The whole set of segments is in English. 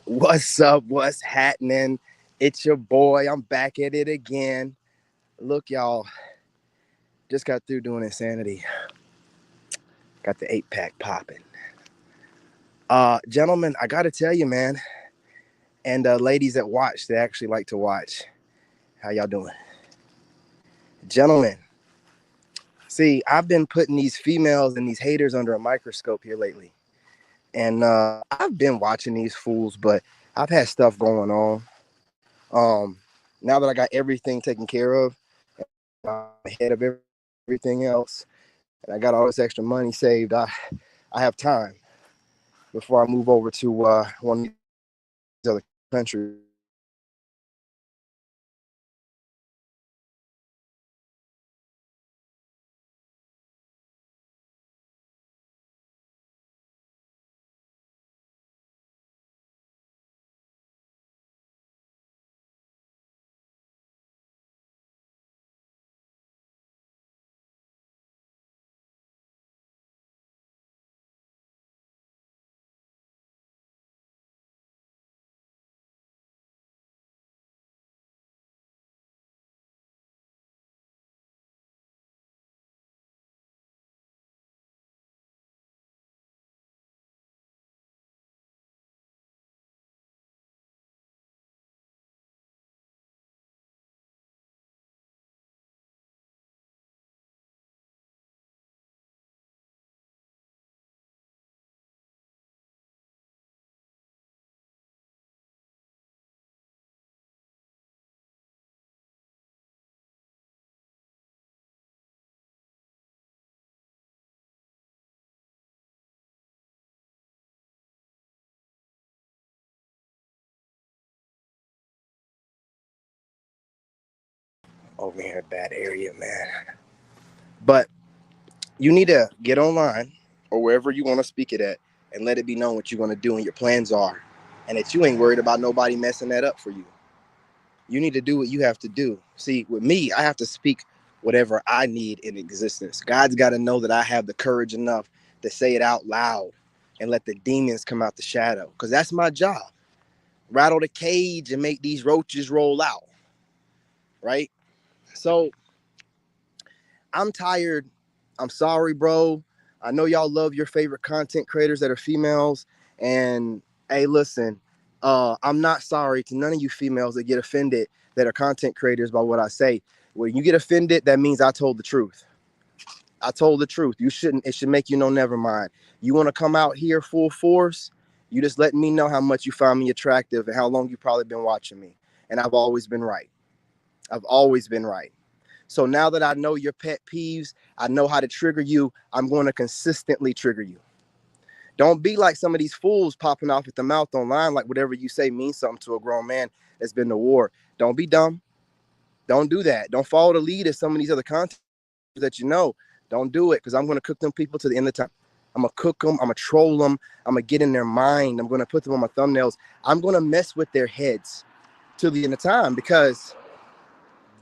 What's up? What's happening? It's your boy. I'm back at it again. Look, y'all, just got through doing insanity. Got the 8 pack popping. Gentlemen, I gotta tell you, man, and ladies that watch, they actually like to watch. How y'all doing? Gentlemen, see, I've been putting these females and these haters under a microscope here lately. And I've been watching these fools, but I've had stuff going on. Um, Now that I got everything taken care of, ahead of everything else, and I got all this extra money saved, I have time before I move over to one of these other countries. Over here, bad area, man. But you need to get online or wherever you want to speak it at, and let it be known what you're going to do and your plans are, and that you ain't worried about nobody messing that up for you. You need to do what you have to do. See, with me, I have to speak whatever I need in existence. God's got to know that I have the courage enough to say it out loud and let the demons come out the shadow, because that's my job. Rattle the cage and make these roaches roll out, right? So I'm tired. I'm sorry, bro. I know y'all love your favorite content creators that are females. And hey, listen, I'm not sorry to none of you females that get offended that are content creators by what I say. When you get offended, that means I told the truth. I told the truth. You shouldn't, it should make you know, never mind. You want to come out here full force? You just letting me know how much you find me attractive and how long you probably been watching me. And I've always been right. I've always been right. So now that I know your pet peeves, I know how to trigger you, I'm going to consistently trigger you. Don't be like some of these fools popping off at the mouth online, like whatever you say means something to a grown man that's been to war. Don't be dumb. Don't do that. Don't follow the lead of some of these other content that you know. Don't do it, because I'm going to cook them people to the end of time. I'm going to cook them. I'm going to troll them. I'm going to get in their mind. I'm going to put them on my thumbnails. I'm going to mess with their heads till the end of time, because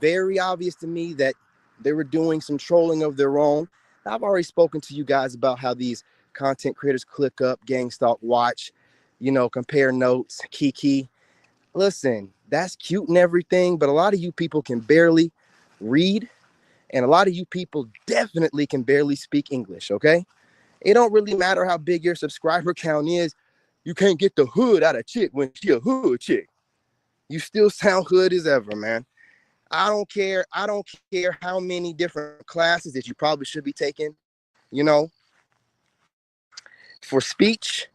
very obvious to me that they were doing some trolling of their own. I've already spoken to you guys about how these content creators click up, gang stalk, watch, compare notes, kiki. Listen, that's cute and everything, but a lot of you people can barely read, and a lot of you people definitely can barely speak English, okay? It don't really matter how big your subscriber count is. You can't get the hood out of chick when she a hood chick. You still sound hood as ever, man. I don't care. I don't care how many different classes that you probably should be taking, you know, for speech.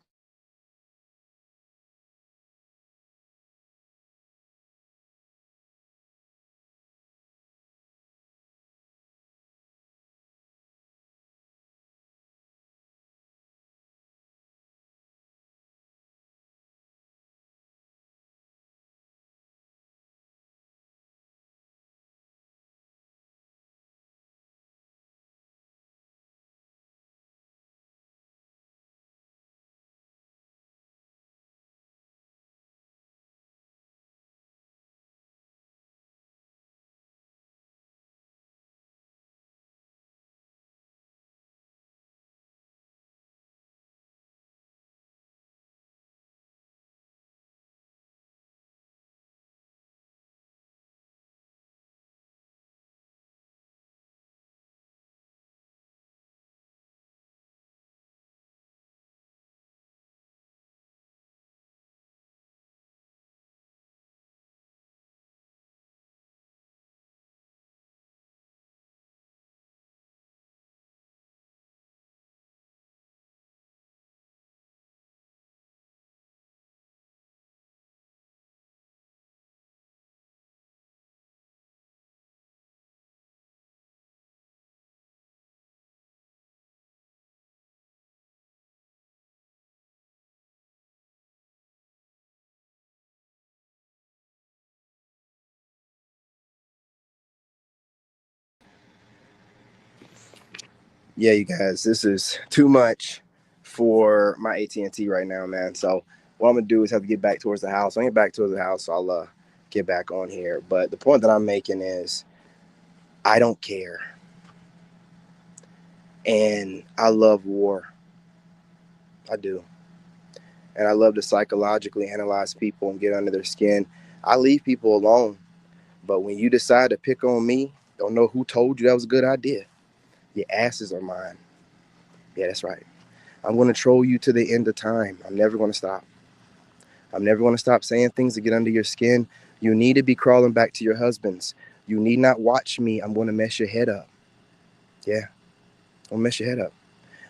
Yeah, you guys, this is too much for my AT&T right now, man. So what I'm gonna do is have to get back towards the house. When I get back towards the house, I'll get back on here. But the point that I'm making is I don't care, and I love war. I do, and I love to psychologically analyze people and get under their skin. I leave people alone, but when you decide to pick on me, don't know who told you that was a good idea. Your asses are mine. Yeah, that's right. I'm gonna troll you to the end of time. I'm never gonna stop. I'm never going to stop saying things to get under your skin. You need to be crawling back to your husbands. You need not watch me. I'm going to mess your head up. Yeah, I'm going to mess your head up.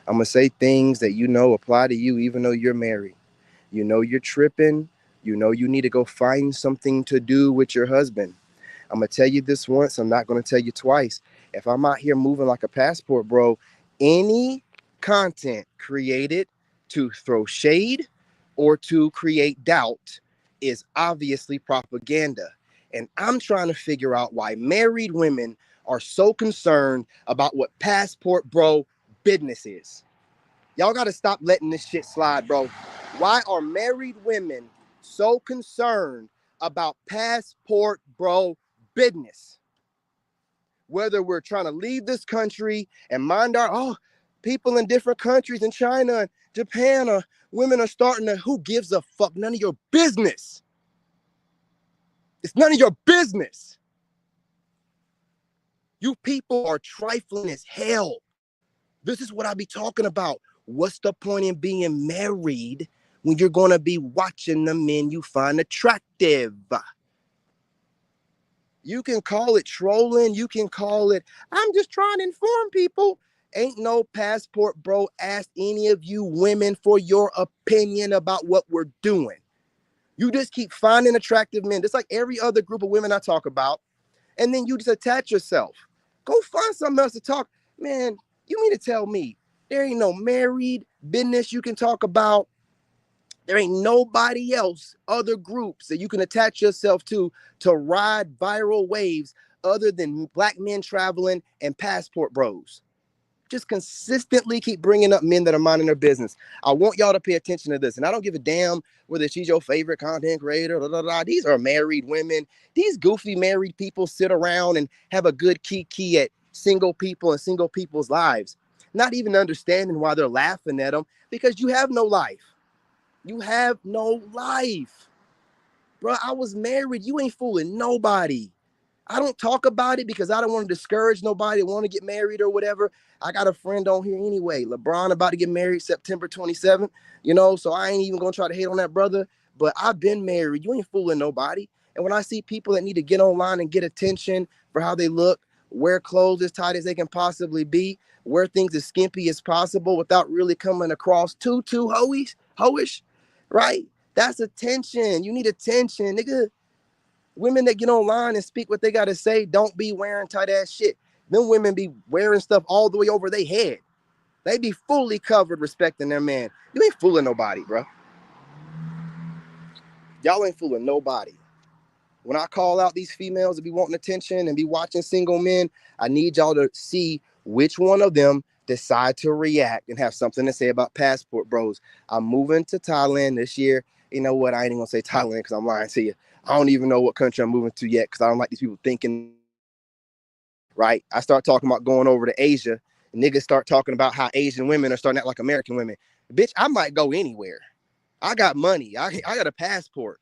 I'm going to say things that you know apply to you, even though you're married. You know you're tripping. You know you need to go find something to do with your husband. I'm going to tell you this once. I'm not going to tell you twice. If I'm out here moving like a passport, bro, any content created to throw shade or to create doubt is obviously propaganda. And I'm trying to figure out why married women are so concerned about what passport, bro, business is. Y'all got to stop letting this shit slide, bro. Why are married women so concerned about passport, bro, business? Whether we're trying to leave this country and mind our, people in different countries in China and Japan, women are starting to, who gives a fuck? None of your business. It's none of your business. You people are trifling as hell. This is what I be talking about. What's the point in being married when you're going to be watching the men you find attractive? You can call it trolling. You can call it, I'm just trying to inform people. Ain't no passport, bro. Ask any of you women for your opinion about what we're doing. You just keep finding attractive men, just like every other group of women I talk about. And then you just attach yourself. Go find something else to talk. Man, you mean to tell me there ain't no married business you can talk about? There ain't nobody else, other groups that you can attach yourself to ride viral waves other than black men traveling and passport bros. Just consistently keep bringing up men that are minding their business. I want y'all to pay attention to this. And I don't give a damn whether she's your favorite content creator. Blah, blah, blah. These are married women. These goofy married people sit around and have a good kiki at single people and single people's lives. Not even understanding why they're laughing at them because you have no life. You have no life. Bro, I was married. You ain't fooling nobody. I don't talk about it because I don't want to discourage nobody that want to get married or whatever. I got a friend on here anyway. LeBron about to get married September 27th, so I ain't even going to try to hate on that brother. But I've been married. You ain't fooling nobody. And when I see people that need to get online and get attention for how they look, wear clothes as tight as they can possibly be, wear things as skimpy as possible without really coming across too hoish, right? That's attention. You need attention, nigga. Women that get online and speak what they got to say don't be wearing tight ass shit. Them women be wearing stuff all the way over their head. They be fully covered respecting their man. You ain't fooling nobody, bro. Y'all ain't fooling nobody. When I call out these females to be wanting attention and be watching single men, I need y'all to see which one of them decide to react and have something to say about passport bros. I'm moving to Thailand this year. You know what? I ain't even gonna say Thailand because I'm lying to you. I don't even know what country I'm moving to yet because I don't like these people thinking, right? I start talking about going over to Asia. And niggas start talking about how Asian women are starting to act like American women. Bitch, I might go anywhere. I got money. I got a passport.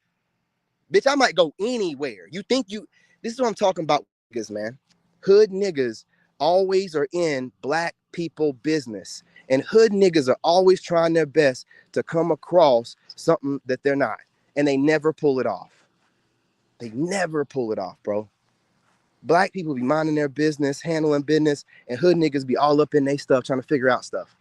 Bitch, I might go anywhere. You think you, this is what I'm talking about, niggas, man. Hood niggas always are in black people business. And hood niggas are always trying their best to come across something that they're not. And they never pull it off. They never pull it off, bro. Black people be minding their business, handling business, and hood niggas be all up in their stuff trying to figure out stuff.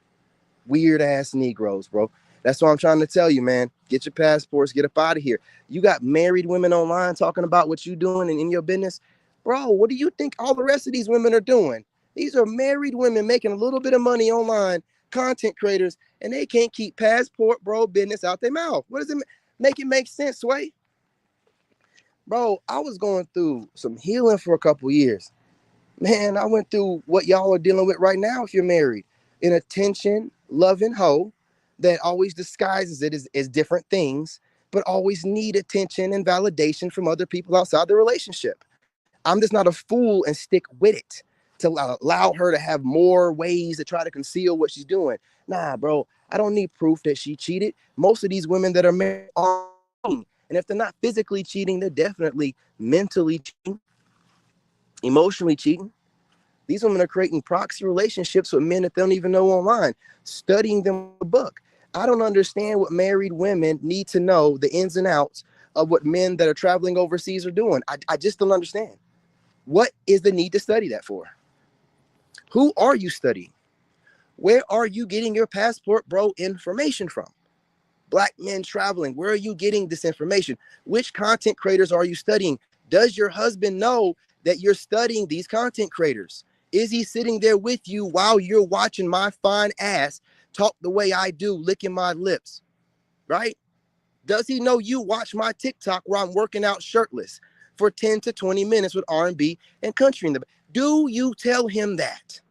Weird ass Negroes, bro. That's what I'm trying to tell you, man. Get your passports, get up out of here. You got married women online talking about what you doing and in your business. Bro, what do you think all the rest of these women are doing? These are married women making a little bit of money online, content creators, and they can't keep passport, bro, business out their mouth. What does it make it make sense, Sway? Bro, I was going through some healing for a couple years. Man, I went through what y'all are dealing with right now if you're married. an attention loving hoe that always disguises it as different things, but always need attention and validation from other people outside the relationship. I'm just not a fool and stick with it to allow her to have more ways to try to conceal what she's doing. Nah, bro, I don't need proof that she cheated. Most of these women that are married are cheating. And if they're not physically cheating, they're definitely mentally cheating, emotionally cheating. These women are creating proxy relationships with men that they don't even know online, studying them in a book. I don't understand what married women need to know the ins and outs of what men that are traveling overseas are doing. I just don't understand. What is the need to study that for? Who are you studying? Where are you getting your passport, bro, information from? Black men traveling, where are you getting this information? Which content creators are you studying? Does your husband know that you're studying these content creators? Is he sitting there with you while you're watching my fine ass talk the way I do, licking my lips, right? Does he know you watch my TikTok where I'm working out shirtless for 10 to 20 minutes with R&B and country in the back? Do you tell him that?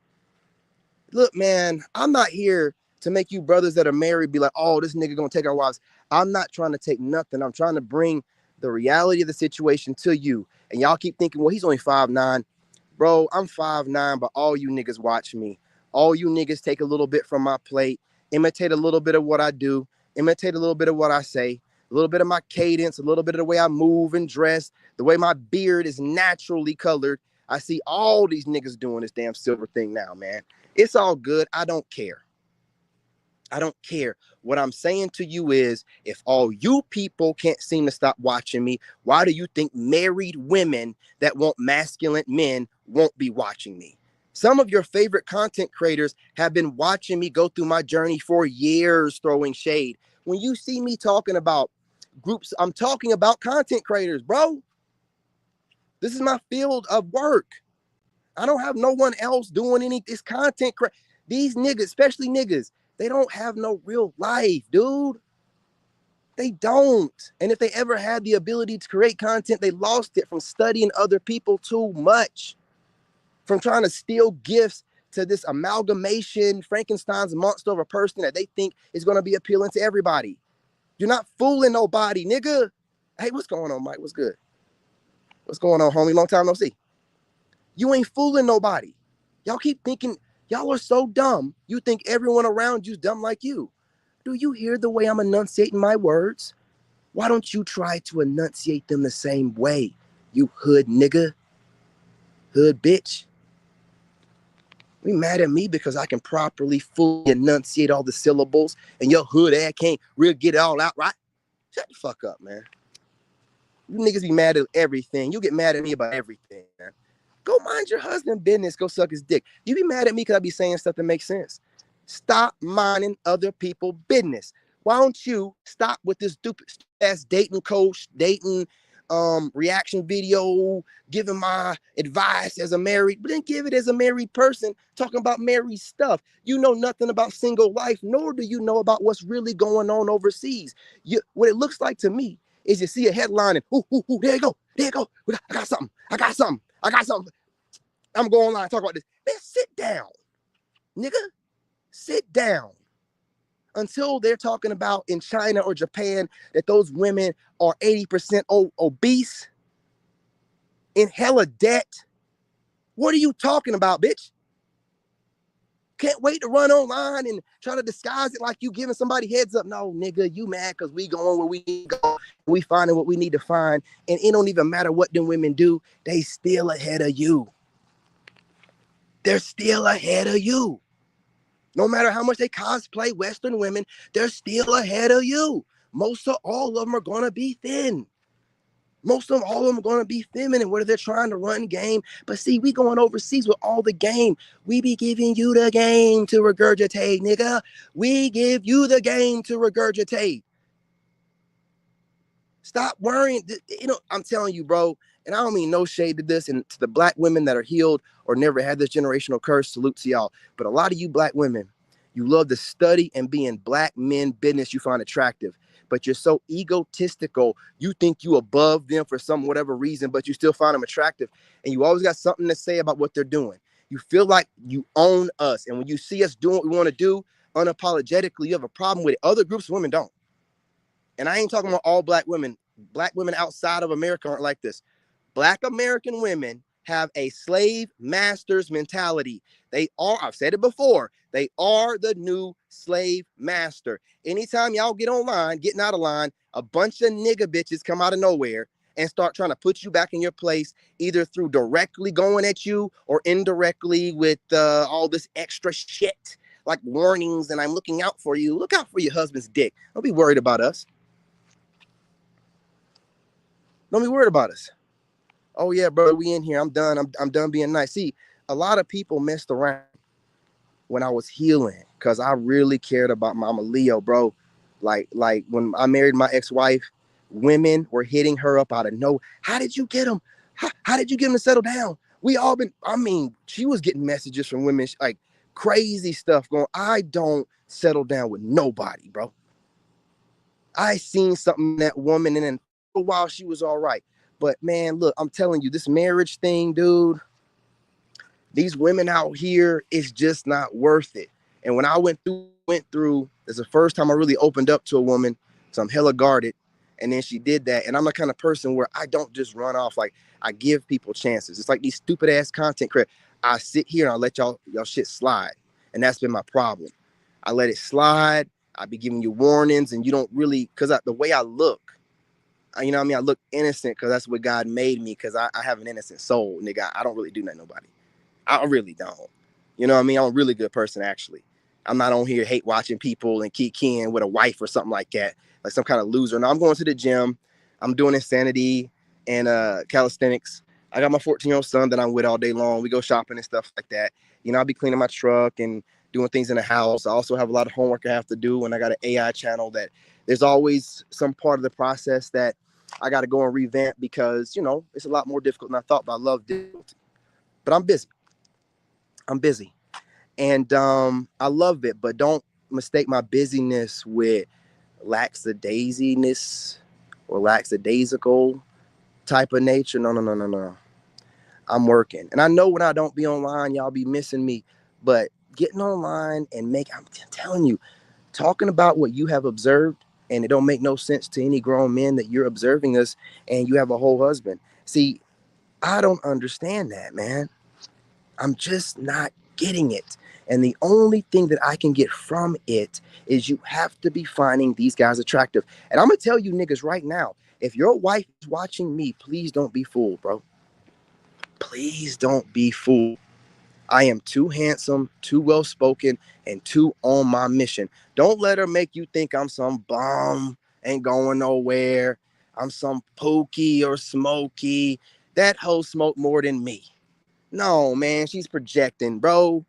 Look, man, I'm not here to make you brothers that are married be like, oh, this nigga gonna take our wives. I'm not trying to take nothing. I'm trying to bring the reality of the situation to you. And y'all keep thinking, well, he's only 5'9". Bro, I'm 5'9", but all you niggas watch me. All you niggas take a little bit from my plate, imitate a little bit of what I do, imitate a little bit of what I say, a little bit of my cadence, a little bit of the way I move and dress, the way my beard is naturally colored. I see all these niggas doing this damn silver thing now, man. It's all good. I don't care. I don't care. What I'm saying to you is, if all you people can't seem to stop watching me, why do you think married women that want masculine men won't be watching me? Some of your favorite content creators have been watching me go through my journey for years, throwing shade. When you see me talking about groups, I'm talking about content creators, bro. This is my field of work. I don't have no one else doing any this content. These niggas, especially niggas, they don't have no real life, dude. They don't. And if they ever had the ability to create content, they lost it from studying other people too much, from trying to steal gifts to this amalgamation, Frankenstein's monster of a person that they think is going to be appealing to everybody. You're not fooling nobody, nigga. Hey, what's going on, Mike? What's good? What's going on, homie? Long time no see. You ain't fooling nobody. Y'all keep thinking, y'all are so dumb. You think everyone around you's dumb like you. Do you hear the way I'm enunciating my words? Why don't you try to enunciate them the same way, you hood nigga, hood bitch? You mad at me because I can properly fully enunciate all the syllables and your hood ass can't really get it all out right? Shut the fuck up, man. You niggas be mad at everything. You get mad at me about everything, man. Go mind your husband business. Go suck his dick. You be mad at me because I be saying stuff that makes sense. Stop minding other people's business. Why don't you stop with this stupid ass dating coach, dating reaction video, giving my advice as a married, but then give it as a married person talking about married stuff. You know nothing about single life, nor do you know about what's really going on overseas. What it looks like to me is you see a headline and ooh, there you go, I got something. I'm going online, talk about this. Man, sit down, nigga. Sit down. Until they're talking about in China or Japan that those women are 80% obese, in hella debt. What are you talking about, bitch? Can't wait to run online and try to disguise it like you giving somebody heads up. No, nigga, you mad because we going where we need to go. We finding what we need to find. And it don't even matter what them women do. They still ahead of you. They're still ahead of you. No matter how much they cosplay Western women, they're still ahead of you. Most of all of them are going to be thin. Most of them, all of them are going to be feminine, whether they're trying to run game. But see, we going overseas with all the game. We be giving you the game to regurgitate, nigga. We give you the game to regurgitate. Stop worrying. You know, I'm telling you, bro, and I don't mean no shade to this, and to the black women that are healed or never had this generational curse, salute to y'all. But a lot of you black women, you love to study and be in black men business you find attractive. But you're so egotistical, you think you above them for some whatever reason, but you still find them attractive. And you always got something to say about what they're doing. You feel like you own us. And when you see us doing what we want to do unapologetically, you have a problem with it. Other groups of women don't. And I ain't talking about all black women. Black women outside of America aren't like this. Black American women have a slave master's mentality. They are, I've said it before, they are the new slave master. Anytime y'all get online, getting out of line, a bunch of nigga bitches come out of nowhere and start trying to put you back in your place, either through directly going at you or indirectly with all this extra shit, like warnings and I'm looking out for you. Look out for your husband's dick. Don't be worried about us. Don't be worried about us. Oh yeah, bro, we in here. I'm done. I'm done being nice. See, a lot of people messed around when I was healing because I really cared about Mama Leo, bro. Like when I married my ex-wife, women were hitting her up out of no. How did you get him? How did you get him to settle down? We all been. I mean, she was getting messages from women like crazy stuff going. I don't settle down with nobody, bro. I seen something in that woman, and then for a while she was all right. But man, look, I'm telling you, this marriage thing, dude, these women out here, it's just not worth it. And when I went through, it's the first time I really opened up to a woman, so I'm hella guarded. And then she did that. And I'm the kind of person where I don't just run off. Like, I give people chances. It's like these stupid ass content creators. I sit here and I let y'all shit slide. And that's been my problem. I let it slide. I be giving you warnings and you don't really, because the way I look, you know what I mean? I look innocent because that's what God made me, because I have an innocent soul, nigga. I don't really do nothing to nobody. I really don't. You know what I mean? I'm a really good person, actually. I'm not on here hate watching people and keep keying with a wife or something like that, like some kind of loser. No, I'm going to the gym. I'm doing insanity and calisthenics. I got my 14-year-old son that I'm with all day long. We go shopping and stuff like that. You know, I'll be cleaning my truck and doing things in the house. I also have a lot of homework I have to do, and I got an AI channel that there's always some part of the process that I got to go and revamp because, you know, it's a lot more difficult than I thought, but I love difficulty. But I'm busy. I'm busy. And I love it, but don't mistake my busyness with lackadaisiness or lackadaisical type of nature. No. I'm working. And I know when I don't be online, y'all be missing me. But getting online and I'm telling you, talking about what you have observed, and it don't make no sense to any grown men that you're observing us and you have a whole husband. See, I don't understand that, man. I'm just not getting it. And the only thing that I can get from it is you have to be finding these guys attractive. And I'm going to tell you niggas right now, if your wife is watching me, please don't be fooled, bro. Please don't be fooled. I am too handsome, too well-spoken, and too on my mission. Don't let her make you think I'm some bum, ain't going nowhere. I'm some pookie or smoky. That hoe smoke more than me. No, man, she's projecting, bro.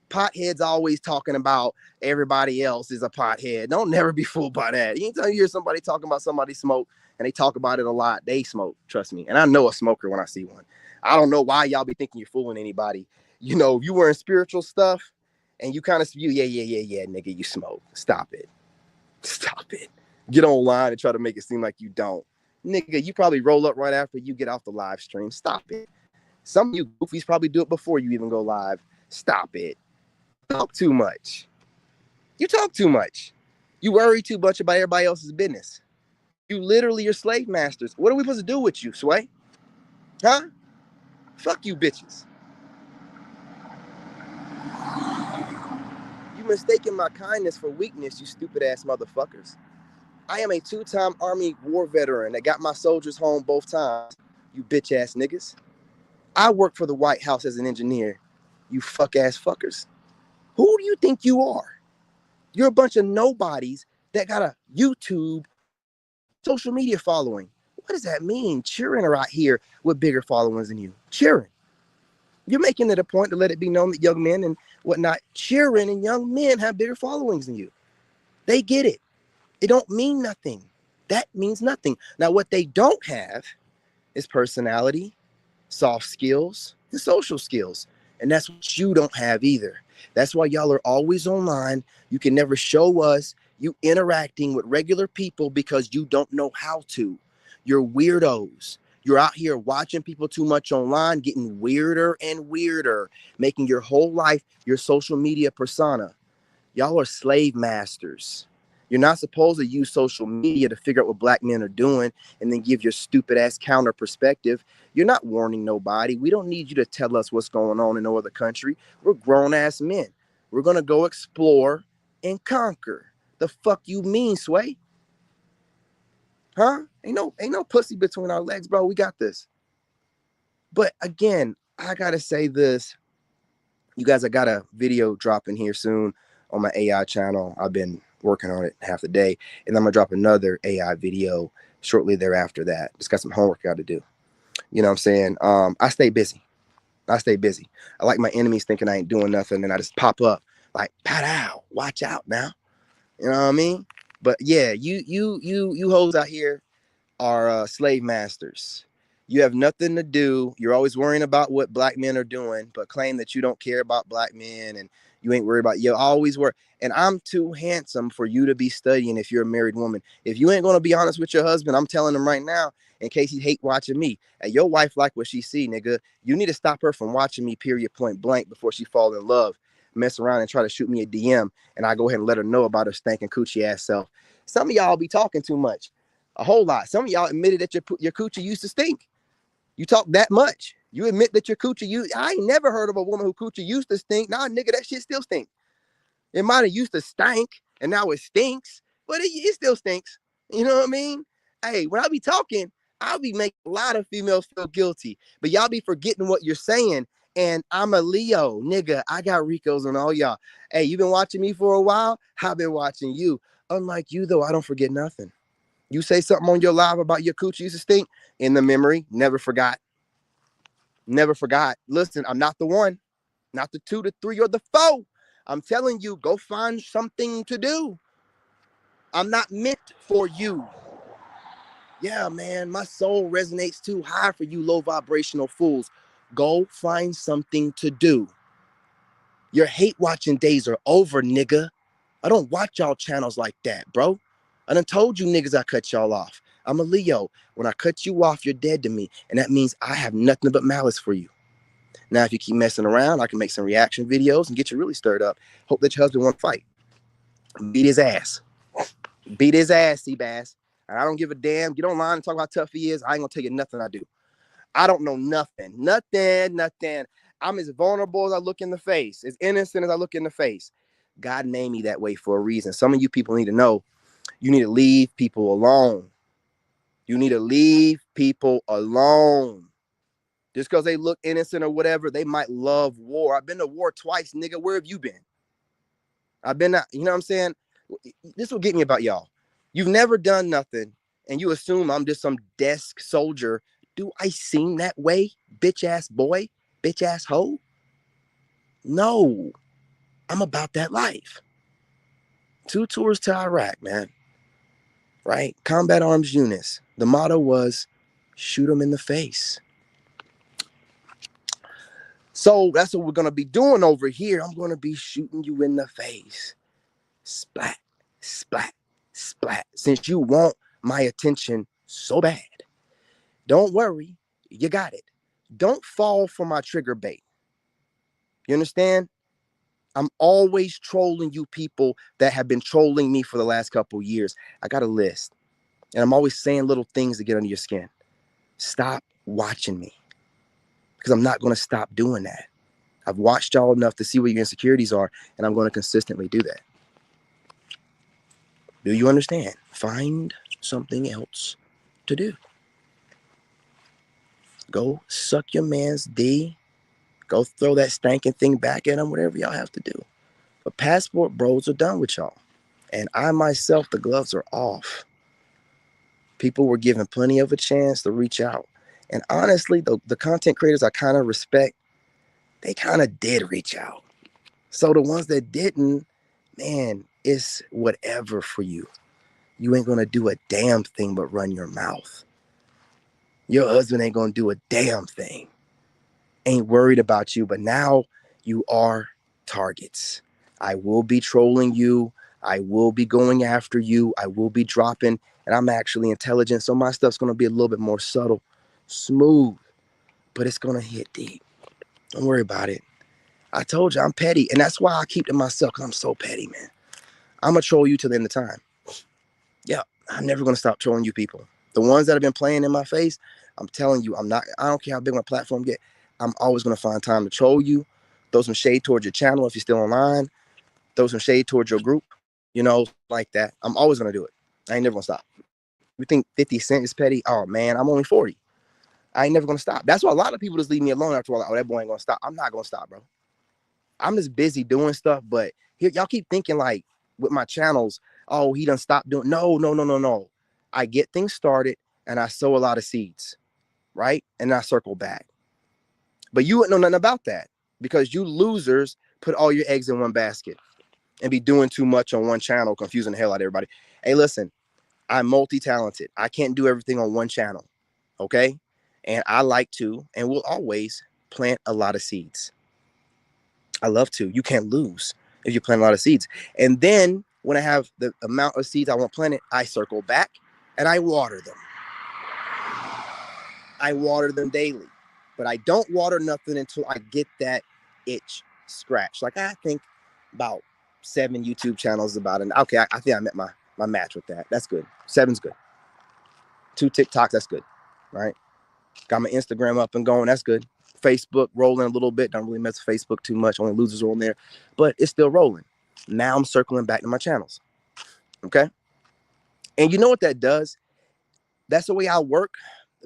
Potheads always talking about everybody else is a pothead. Don't never be fooled by that. Anytime you hear somebody talking about somebody smoke and they talk about it a lot, they smoke. Trust me. And I know a smoker when I see one. I don't know why y'all be thinking you're fooling anybody. You know, you wearing spiritual stuff and you kind of yeah, nigga, you smoke. Stop it. Stop it. Get online and try to make it seem like you don't. Nigga, you probably roll up right after you get off the live stream. Stop it. Some of you goofies probably do it before you even go live. Stop it. Talk too much. You talk too much. You worry too much about everybody else's business. You literally are slave masters. What are we supposed to do with you, Sway? Huh? Fuck you bitches. You mistaken my kindness for weakness, you stupid ass motherfuckers. I am a 2-time Army war veteran that got my soldiers home both times, you bitch ass niggas. I work for the White House as an engineer, you fuck ass fuckers. Who do you think you are? You're a bunch of nobodies that got a YouTube social media following. What does that mean? Cheering are out here with bigger followings than you. Cheering. You're making it a point to let it be known that young men and whatnot, cheering and young men have bigger followings than you. They get it. It don't mean nothing. That means nothing. Now, what they don't have is personality, soft skills, and social skills. And that's what you don't have either. That's why y'all are always online. You can never show us you interacting with regular people because you don't know how to. You're weirdos. You're out here watching people too much online, getting weirder and weirder, making your whole life your social media persona. Y'all are slave masters. You're not supposed to use social media to figure out what black men are doing and then give your stupid ass counter perspective. You're not warning nobody. We don't need you to tell us what's going on in no other country. We're grown ass men. We're gonna go explore and conquer. The fuck you mean, Sway? Huh? Ain't no pussy between our legs, bro. We got this. But again, I gotta say this. You guys, I got a video dropping here soon on my AI channel. I've been working on it half the day, and I'm gonna drop another AI video shortly thereafter. That just got some homework I got to do. You know what I'm saying? I stay busy. I like my enemies thinking I ain't doing nothing, and I just pop up like, pat out, watch out now. You know what I mean? But yeah, you hoes out here are slave masters. You have nothing to do. You're always worrying about what black men are doing, but claim that you don't care about black men and you ain't worried about. You always worry. And I'm too handsome for you to be studying if you're a married woman. If you ain't gonna be honest with your husband, I'm telling him right now, in case he hate watching me. And your wife like what she see, nigga. You need to stop her from watching me, period, point blank, before she fall in love, mess around and try to shoot me a DM, and I go ahead and let her know about her stinking coochie ass self. Some of y'all be talking too much. A whole lot. Some of y'all admitted that your coochie used to stink. You talk that much. You admit that your coochie used. I ain't never heard of a woman who coochie used to stink. Nah, nigga, that shit still stink. It might have used to stink and now it stinks, but it still stinks. You know what I mean? Hey, when I be talking, I'll be making a lot of females feel guilty, but y'all be forgetting what you're saying. And I'm a Leo, nigga. I got Ricos on all y'all. Hey, you been watching me for a while? I've been watching you. Unlike you, though, I don't forget nothing. You say something on your live about your coochie used to stink, in the memory, never forgot. Never forgot. Listen, I'm not the one, not the two, the three, or the four. I'm telling you, go find something to do. I'm not meant for you. Yeah, man, my soul resonates too high for you low vibrational fools. Go find something to do. Your hate watching days are over, nigga. I don't watch y'all channels like that, bro. I done told you niggas I cut y'all off. I'm a Leo. When I cut you off, you're dead to me. And that means I have nothing but malice for you. Now, if you keep messing around, I can make some reaction videos and get you really stirred up. Hope that your husband want to fight. Beat his ass. Beat his ass, Seabass. And I don't give a damn. Get online and talk about how tough he is. I ain't going to tell you nothing I do. I don't know nothing. Nothing. I'm as vulnerable as I look in the face, as innocent as I look in the face. God named me that way for a reason. Some of you people need to know you need to leave people alone. You need to leave people alone. Just because they look innocent or whatever, they might love war. I've been to war twice, nigga. Where have you been? I've been, you know what I'm saying? This will get me about y'all. You've never done nothing, and you assume I'm just some desk soldier. Do I seem that way, bitch ass boy, bitch ass hoe? No, I'm about that life. 2 tours to Iraq, man. Right? Combat arms units. The motto was shoot them in the face. So that's what we're going to be doing over here. I'm going to be shooting you in the face. Splat, splat, splat. Since you want my attention so bad, don't worry. You got it. Don't fall for my trigger bait. You understand? I'm always trolling you people that have been trolling me for the last couple years. I got a list. And I'm always saying little things to get under your skin. Stop watching me. Because I'm not going to stop doing that. I've watched y'all enough to see what your insecurities are, and I'm going to consistently do that. Do you understand? Find something else to do. Go suck your man's D. Go throw that stanking thing back at him, whatever y'all have to do. But passport bros are done with y'all. And I myself, the gloves are off. People were given plenty of a chance to reach out. And honestly, the content creators I kind of respect, they kind of did reach out. So the ones that didn't, man, it's whatever for you. You ain't going to do a damn thing but run your mouth. Your husband ain't going to do a damn thing. Ain't worried about you, but now you are targets. I will be trolling you. I will be going after you. I will be dropping, and I'm actually intelligent, so my stuff's going to be a little bit more subtle. smooth, but it's gonna hit deep. Don't worry about it. I told you I'm petty, and that's why I keep to myself, because I'm so petty, man. I'm gonna troll you till the end of time. Yeah, I'm never gonna stop trolling you people. The ones that have been playing in my face, I'm telling you, I'm not. I don't care how big my platform get. I'm always gonna find time to troll you, throw some shade towards your channel if you're still online, throw some shade towards your group, like that. I'm always gonna do it. I ain't never gonna stop. You think 50 Cent is petty? Oh man, I'm only 40. I ain't never gonna stop. That's why a lot of people just leave me alone after a while. Like, oh, that boy ain't gonna stop. I'm not gonna stop, bro. I'm just busy doing stuff, but here, y'all keep thinking like with my channels, oh, he done stopped doing. No, no, no, no, no. I get things started and I sow a lot of seeds, right? And I circle back. But you wouldn't know nothing about that because you losers put all your eggs in one basket and be doing too much on one channel, confusing the hell out of everybody. Hey, listen, I'm multi-talented. I can't do everything on one channel, okay? And I like to and will always plant a lot of seeds. I love to. You can't lose if you plant a lot of seeds. And then when I have the amount of seeds I want planted, I circle back and I water them. I water them daily. But I don't water nothing until I get that itch scratched. Like I think about 7 YouTube channels about it. Okay, I think I met my match with that. That's good. 7's good. 2 TikToks, that's good. Right? Got my Instagram up and going. That's good. Facebook rolling a little bit. Don't really mess with Facebook too much. Only losers are on there. But it's still rolling. Now I'm circling back to my channels. Okay? And you know what that does? That's the way I work.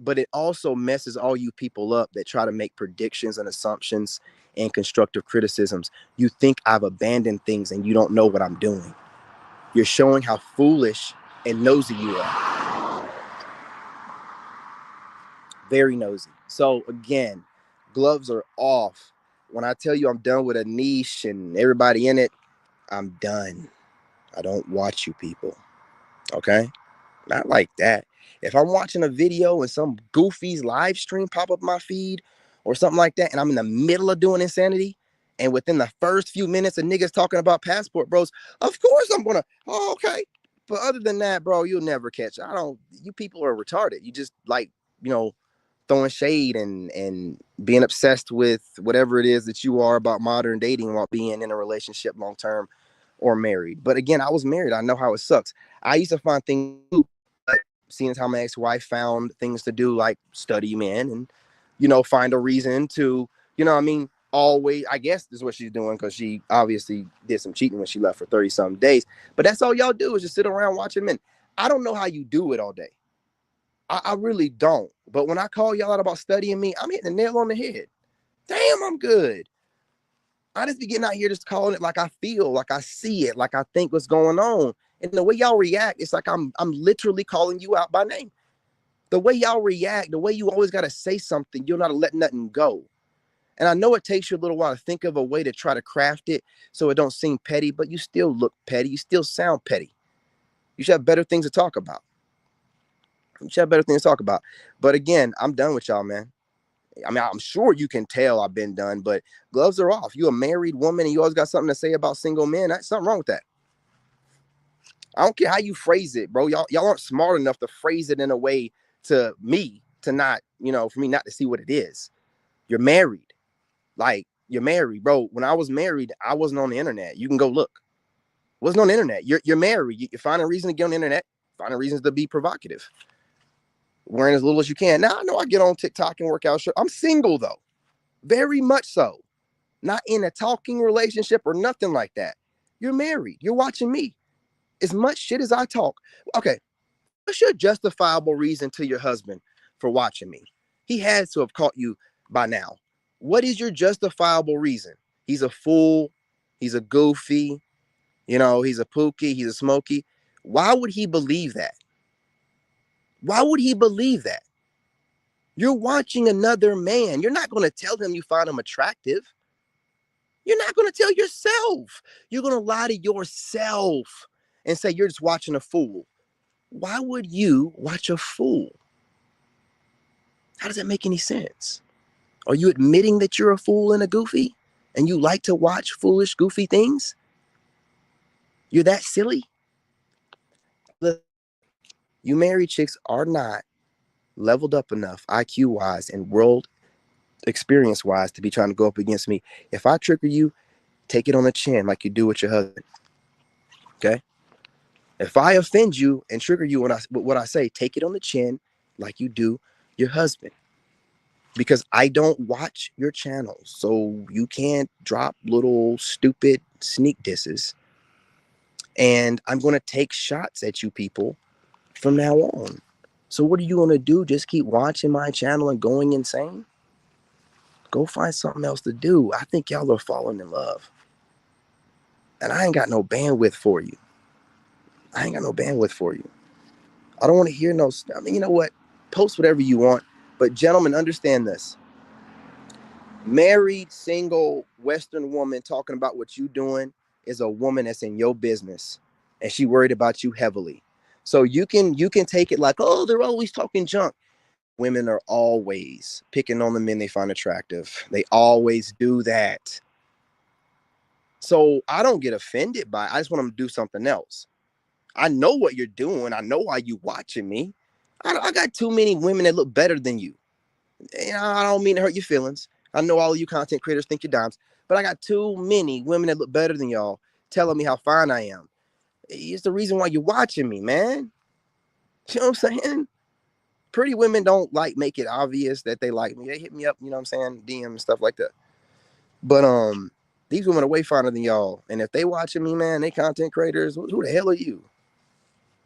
But it also messes all you people up that try to make predictions and assumptions and constructive criticisms. You think I've abandoned things and you don't know what I'm doing. You're showing how foolish and nosy you are. Very nosy. So again, gloves are off. When I tell you I'm done with a niche and everybody in it, I'm done. I don't watch you people. Okay? Not like that. If I'm watching a video and some goofy's live stream pop up my feed or something like that, and I'm in the middle of doing insanity, and within the first few minutes of niggas talking about passport bros, of course I'm gonna, oh, okay. But other than that, bro, you'll never catch. You people are retarded. You just like, throwing shade and being obsessed with whatever it is that you are about modern dating while being in a relationship long term or married. But again, I was married. I know how it sucks. I used to find things to do, but seeing as how my ex-wife found things to do like study men and find a reason to, what I mean, always, I guess this is what she's doing because she obviously did some cheating when she left for 30 some days. But that's all y'all do is just sit around watching men. I don't know how you do it all day. I really don't. But when I call y'all out about studying me, I'm hitting the nail on the head. Damn, I'm good. I just be getting out here just calling it like I feel, like I see it, like I think what's going on. And the way y'all react, it's like I'm literally calling you out by name. The way y'all react, the way you always got to say something, you're not let nothing go. And I know it takes you a little while to think of a way to try to craft it so it don't seem petty, but you still look petty. You still sound petty. You should have better things to talk about. You should have better things to talk about. But again, I'm done with y'all, man. I mean, I'm sure you can tell I've been done, but gloves are off. You a married woman and you always got something to say about single men. That's something wrong with that. I don't care how you phrase it, bro. Y'all aren't smart enough to phrase it in a way to me to not, for me not to see what it is. You're married. Like, you're married, bro. When I was married, I wasn't on the internet. You can go look. Wasn't on the internet. You're married. You find a reason to get on the internet. Find a reason to be provocative. Wearing as little as you can. Now, I know I get on TikTok and work out. Sure. I'm single, though. Very much so. Not in a talking relationship or nothing like that. You're married. You're watching me. As much shit as I talk. Okay. What's your justifiable reason to your husband for watching me? He had to have caught you by now. What is your justifiable reason? He's a fool. He's a goofy. He's a pookie. He's a smoky. Why would he believe that? Why would he believe that? You're watching another man. You're not going to tell him you find him attractive. You're not going to tell yourself. You're going to lie to yourself and say you're just watching a fool. Why would you watch a fool? How does that make any sense? Are you admitting that you're a fool and a goofy and you like to watch foolish, goofy things? You're that silly? Look, you married chicks are not leveled up enough, IQ wise and world experience wise, to be trying to go up against me. If I trigger you, take it on the chin like you do with your husband. Okay. If I offend you and trigger you when what I say, take it on the chin like you do your husband. Because I don't watch your channels, so you can't drop little stupid sneak disses. And I'm going to take shots at you people from now on. So what are you going to do? Just keep watching my channel and going insane? Go find something else to do. I think y'all are falling in love. And I ain't got no bandwidth for you. I ain't got no bandwidth for you. I don't want to hear no. I mean, you know what? Post whatever you want. But gentlemen, understand this. Married, single, Western woman talking about what you doing is a woman that's in your business. And she worried about you heavily. So you can take it like, oh, they're always talking junk. Women are always picking on the men they find attractive. They always do that. So I don't get offended by it. I just want them to do something else. I know what you're doing. I know why you watching me. I got too many women that look better than you. And I don't mean to hurt your feelings. I know all of you content creators think you're dimes, but I got too many women that look better than y'all telling me how fine I am. It's the reason why you're watching me, man. You know what I'm saying? Pretty women don't like make it obvious that they like me. They hit me up, you know what I'm saying, DM and stuff like that. But these women are way finer than y'all. And if they watching me, man, they content creators, who the hell are you?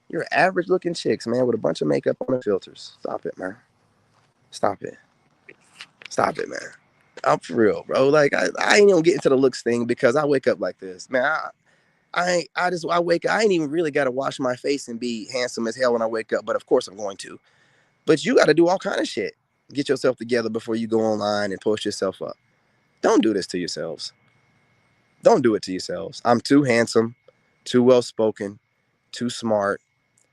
You're average looking chicks, man, with a bunch of makeup on and filters. Stop it, man. Stop it. Stop it, man. I'm for real, bro. Like I ain't gonna get into the looks thing because I wake up like this, man. I wake up. I ain't even really gotta wash my face and be handsome as hell when I wake up, but of course I'm going to. But you gotta do all kind of shit. Get yourself together before you go online and post yourself up. Don't do this to yourselves. Don't do it to yourselves. I'm too handsome, too well spoken, too smart,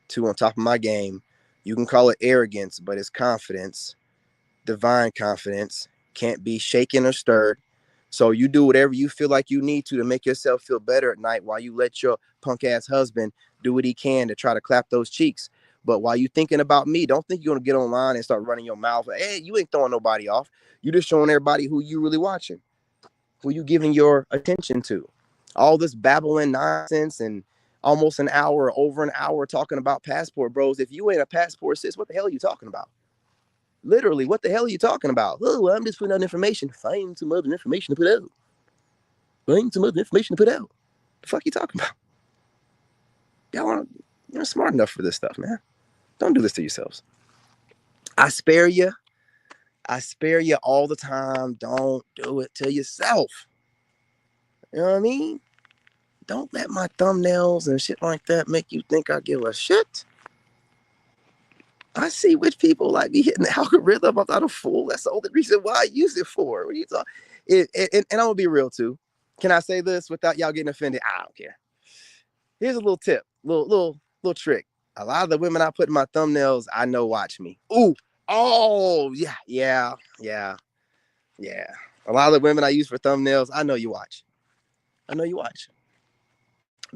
too on top of my game. You can call it arrogance, but it's confidence, divine confidence, can't be shaken or stirred. So you do whatever you feel like you need to make yourself feel better at night while you let your punk ass husband do what he can to try to clap those cheeks. But while you thinking about me, don't think you're gonna get online and start running your mouth. Hey, you ain't throwing nobody off. You just showing everybody who you really watching, who you giving your attention to. All this babbling nonsense and almost an hour, over an hour talking about passport bros. If you ain't a passport sis, what the hell are you talking about? Literally, what the hell are you talking about? Oh, well, I'm just putting out information. Find some other information to put out. Find some other information to put out. The fuck you talking about? Y'all aren't, you're smart enough for this stuff, man. Don't do this to yourselves. I spare you. I spare you all the time. Don't do it to yourself. You know what I mean? Don't let my thumbnails and shit like that make you think I give a shit. I see which people like me hitting the algorithm. I'm not a fool. That's the only reason why I use it for. What are you talking? And I'm gonna be real too. Can I say this without y'all getting offended? I don't care. Here's a little tip, little trick. A lot of the women I put in my thumbnails, I know watch me. Ooh, oh yeah. A lot of the women I use for thumbnails, I know you watch. I know you watch.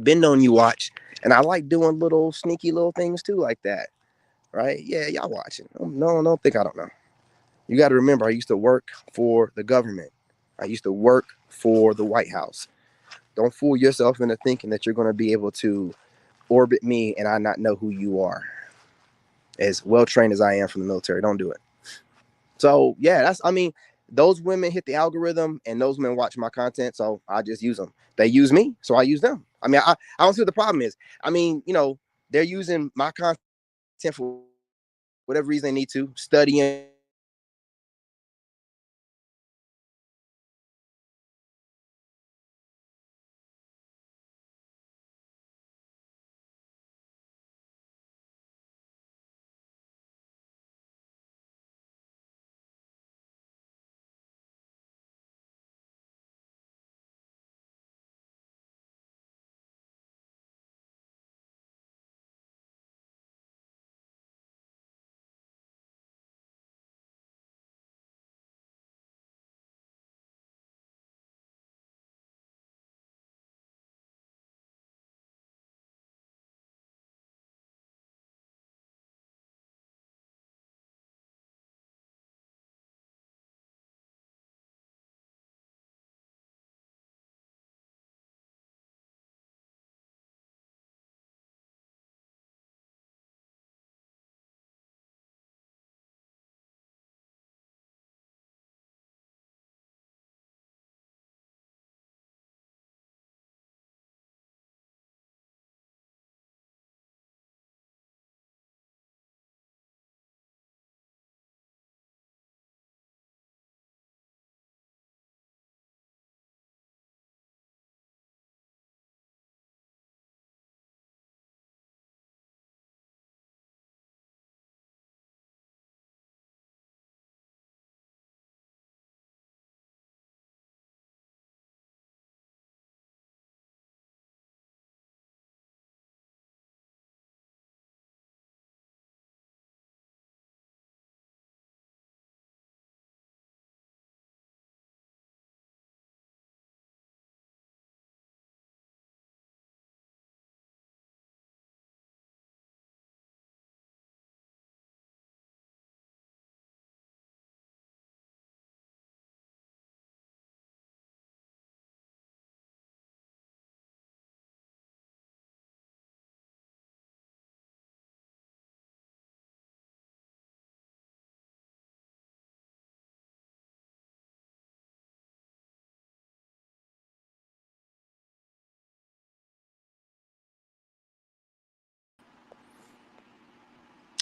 Been known you watch, and I like doing little sneaky little things too, like that. Right? Yeah, y'all watching. No, don't think I don't know. You got to remember, I used to work for the government. I used to work for the White House. Don't fool yourself into thinking that you're going to be able to orbit me and I not know who you are. As well trained as I am from the military, don't do it. So yeah, I mean, those women hit the algorithm and those men watch my content, so I just use them. They use me, so I use them. I mean, I don't see what the problem is. I mean, they're using my content for whatever reason they need to, studying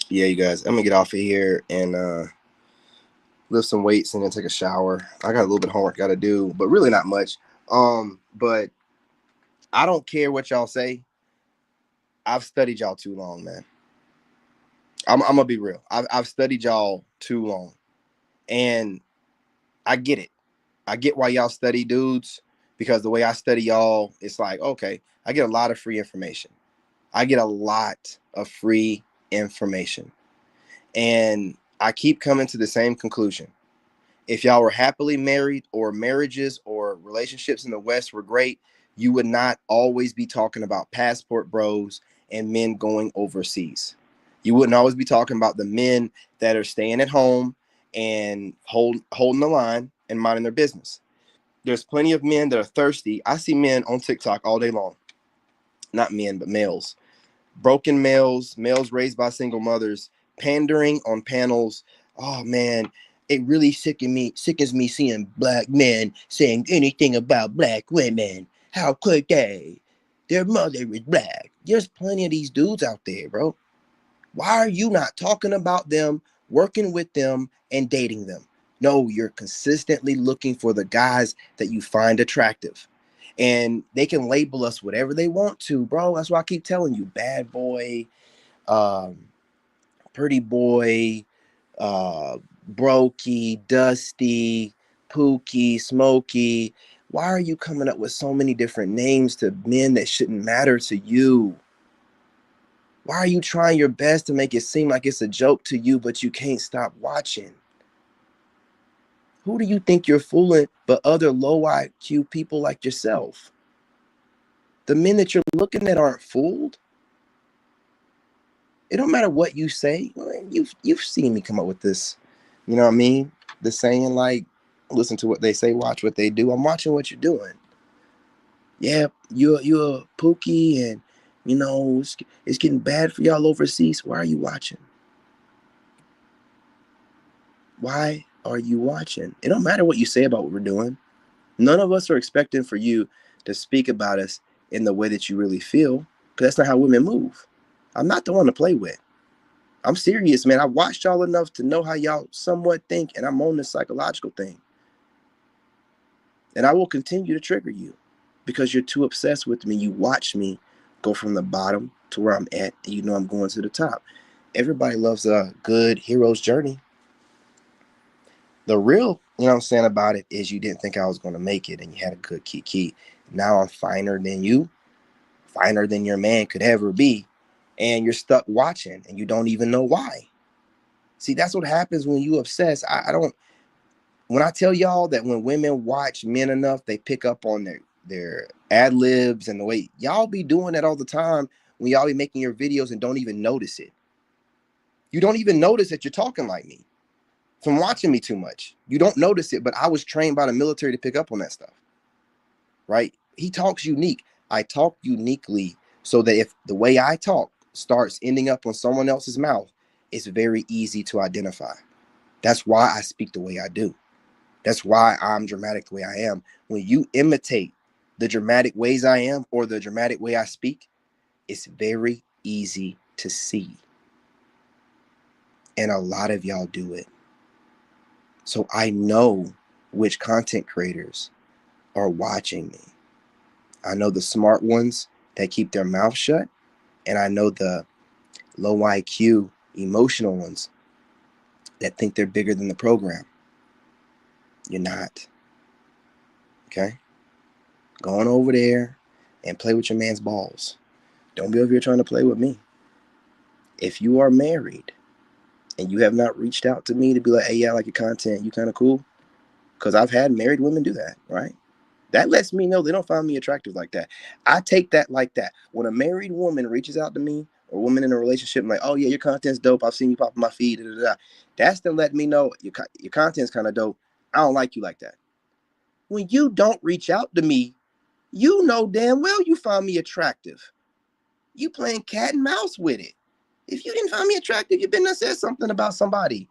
Yeah, you guys, I'm gonna get off of here and lift some weights and then take a shower. I got a little bit of homework I gotta do, but really not much. But I don't care what y'all say. I've studied y'all too long, man. I'm gonna be real. I've studied y'all too long, and I get it. I get why y'all study dudes, because the way I study y'all, it's like, okay, I get a lot of free information. I get a lot of free information, and I keep coming to the same conclusion. If y'all were happily married, or marriages or relationships in the West were great, you would not always be talking about passport bros and men going overseas. You wouldn't always be talking about the men that are staying at home and holding the line and minding their business. There's plenty of men that are thirsty. I see men on TikTok all day long. Not men, but males. Broken males, males raised by single mothers, pandering on panels. Oh man, it really sickens me seeing black men saying anything about black women. How could they? Their mother is black. There's plenty of these dudes out there, bro. Why are you not talking about them, working with them, and dating them? No, you're consistently looking for the guys that you find attractive. And they can label us whatever they want to, bro. That's why I keep telling you, bad boy, um, pretty boy, uh, brokey, dusty, pookie, smoky. Why are you coming up with so many different names to men that shouldn't matter to you? Why are you trying your best to make it seem like it's a joke to you, but you can't stop watching? Who do you think you're fooling but other low IQ people like yourself? The men that you're looking at aren't fooled. It don't matter what you say. You've seen me come up with this. You know what I mean? The saying like, listen to what they say, watch what they do. I'm watching what you're doing. Yeah, you're a pookie, and it's getting bad for y'all overseas. Why are you watching? Why are you watching? It don't matter what you say about what we're doing. None of us are expecting for you to speak about us in the way that you really feel, because that's not how women move. I'm not the one to play with. I'm serious, man. I watched y'all enough to know how y'all somewhat think, and I'm on this psychological thing. And I will continue to trigger you because you're too obsessed with me. You watch me go from the bottom to where I'm at, and you know I'm going to the top. Everybody loves a good hero's journey. The real, what I'm saying about it is you didn't think I was going to make it and you had a good key. Now I'm finer than you, finer than your man could ever be. And you're stuck watching and you don't even know why. See, that's what happens when you obsess. I don't, when I tell y'all that when women watch men enough, they pick up on their ad libs and the way y'all be doing that all the time when y'all be making your videos and don't even notice it. You don't even notice that you're talking like me from watching me too much. You don't notice it, but I was trained by the military to pick up on that stuff, right? He talks unique. I talk uniquely so that if the way I talk starts ending up on someone else's mouth, it's very easy to identify. That's why I speak the way I do. That's why I'm dramatic the way I am. When you imitate the dramatic ways I am or the dramatic way I speak, it's very easy to see. And a lot of y'all do it. So I know which content creators are watching me. I know the smart ones that keep their mouth shut, and I know the low IQ, emotional ones that think they're bigger than the program. You're not. Okay? Go on over there and play with your man's balls. Don't be over here trying to play with me. If you are married and you have not reached out to me to be like, hey, yeah, I like your content, you kind of cool? Because I've had married women do that, right? That lets me know they don't find me attractive like that. I take that like that. When a married woman reaches out to me, or a woman in a relationship, I'm like, oh yeah, your content's dope. I've seen you pop on my feed. Da, da, da. That's to let me know your content's kind of dope. I don't like you like that. When you don't reach out to me, you know damn well you find me attractive. You playing cat and mouse with it. If you didn't find me attractive, you been to said something about somebody.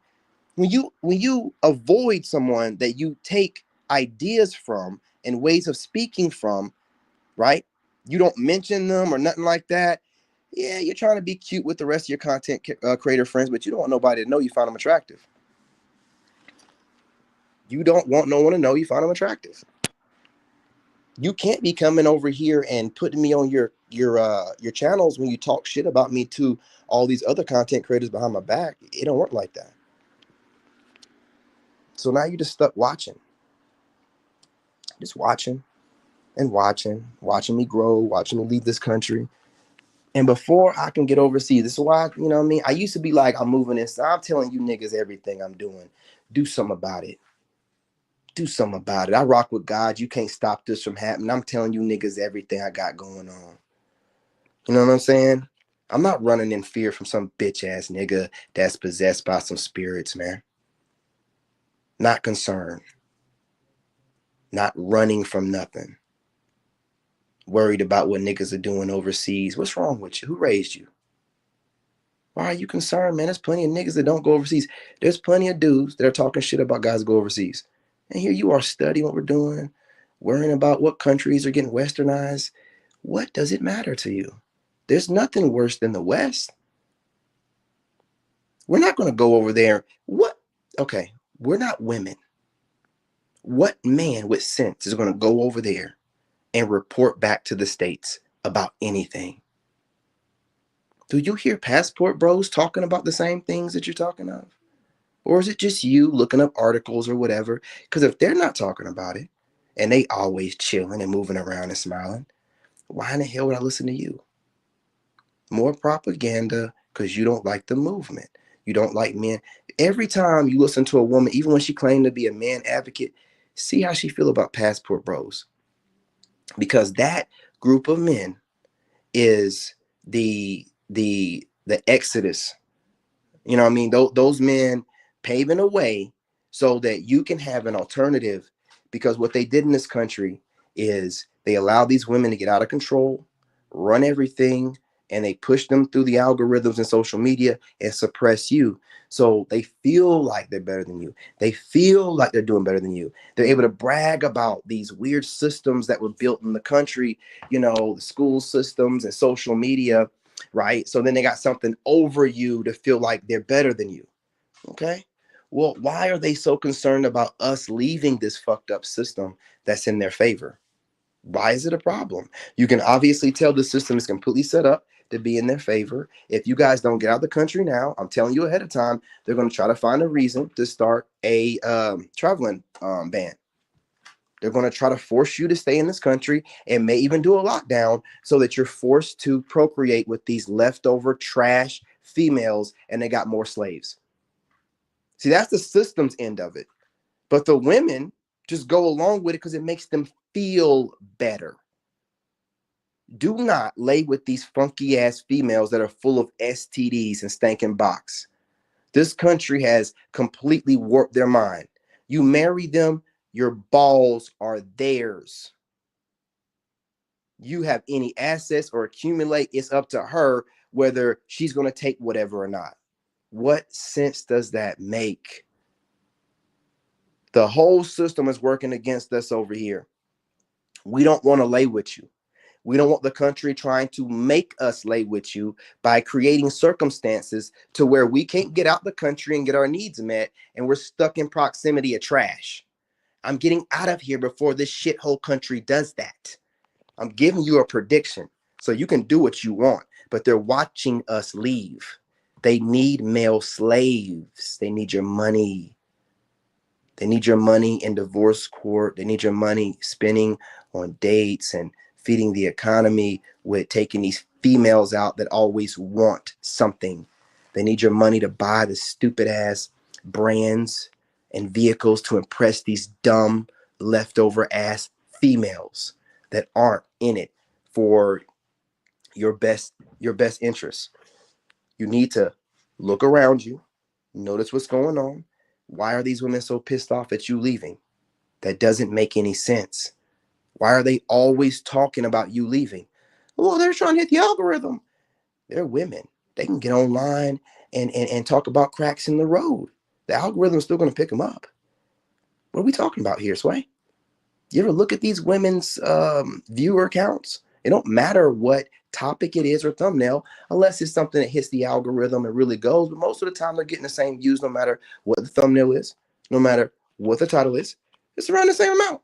When you avoid someone that you take ideas from and ways of speaking from, right? You don't mention them or nothing like that. Yeah, you're trying to be cute with the rest of your content creator friends, but you don't want nobody to know you find them attractive. You don't want no one to know you find them attractive. You can't be coming over here and putting me on your channels when you talk shit about me to all these other content creators behind my back. It don't work like that. So now you just stuck watching, just watching and watching me grow, watching me leave this country. And before I can get overseas, this is why, you know what I mean? I used to be like, I'm moving this. I'm telling you niggas everything I'm doing. Do something about it. Do something about it. I rock with God. You can't stop this from happening. I'm telling you niggas everything I got going on. You know what I'm saying? I'm not running in fear from some bitch ass nigga that's possessed by some spirits, man. Not concerned. Not running from nothing. Worried about what niggas are doing overseas. What's wrong with you? Who raised you? Why are you concerned, man? There's plenty of niggas that don't go overseas. There's plenty of dudes that are talking shit about guys that go overseas. And here you are studying what we're doing, worrying about what countries are getting westernized. What does it matter to you? There's nothing worse than the West. We're not going to go over there. What? Okay, we're not women. What man with sense is going to go over there and report back to the States about anything? Do you hear passport bros talking about the same things that you're talking of? Or is it just you looking up articles or whatever? Because if they're not talking about it and they always chilling and moving around and smiling, why in the hell would I listen to you? More propaganda because you don't like the movement. You don't like men. Every time you listen to a woman, even when she claimed to be a man advocate, see how she feel about passport bros. Because that group of men is the exodus. You know what I mean? Those men paving a way so that you can have an alternative. Because what they did in this country is they allowed these women to get out of control, run everything, and they push them through the algorithms and social media and suppress you. So they feel like they're better than you. They feel like they're doing better than you. They're able to brag about these weird systems that were built in the country, you know, the school systems and social media, right? So then they got something over you to feel like they're better than you. Okay. Well, why are they so concerned about us leaving this fucked up system that's in their favor? Why is it a problem? You can obviously tell the system is completely set up to be in their favor. If you guys don't get out of the country now, I'm telling you ahead of time, they're going to try to find a reason to start a traveling ban. They're going to try to force you to stay in this country and may even do a lockdown so that you're forced to procreate with these leftover trash females and they got more slaves. See, that's the system's end of it. But the women just go along with it because it makes them feel better. Do not lay with these funky ass females that are full of STDs and stinking box. This country has completely warped their mind. You marry them, your balls are theirs. You have any assets or accumulate, it's up to her whether she's going to take whatever or not. What sense does that make? The whole system is working against us over here. We don't want to lay with you. We don't want the country trying to make us lay with you by creating circumstances to where we can't get out the country and get our needs met and we're stuck in proximity of trash. I'm getting out of here before this shithole country does that. I'm giving you a prediction so you can do what you want, but they're watching us leave. They need male slaves. They need your money. They need your money in divorce court. They need your money spending on dates and feeding the economy with taking these females out that always want something. They need your money to buy the stupid ass brands and vehicles to impress these dumb leftover ass females that aren't in it for your best interests. You need to look around you, notice what's going on. Why are these women so pissed off at you leaving? That doesn't make any sense. Why are they always talking about you leaving? Well, they're trying to hit the algorithm. They're women. They can get online and talk about cracks in the road. The algorithm's still going to pick them up. What are we talking about here, Sway? You ever look at these women's viewer counts It don't matter what topic it is or thumbnail, unless it's something that hits the algorithm and really goes. But most of the time, they're getting the same views, no matter what the thumbnail is, no matter what the title is. It's around the same amount.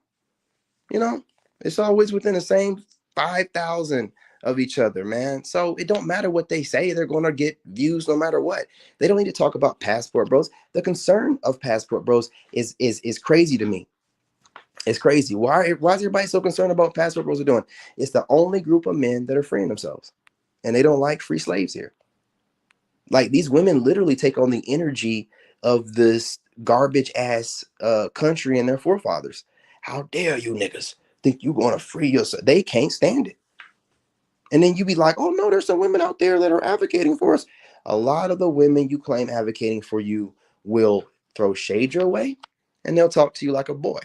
You know, it's always within the same 5,000 of each other, man. So it don't matter what they say, they're going to get views no matter what. They don't need to talk about Passport Bros. The concern of Passport Bros is crazy to me. It's crazy. Why is everybody so concerned about what Passport Bros are doing? It's the only group of men that are freeing themselves, and they don't like free slaves here. Like, these women literally take on the energy of this garbage ass country and their forefathers. How dare you niggas think you going to free yourself? They can't stand it. And then you be like, oh no, there's some women out there that are advocating for us. A lot of the women you claim advocating for you will throw shade your way, and they'll talk to you like a boy.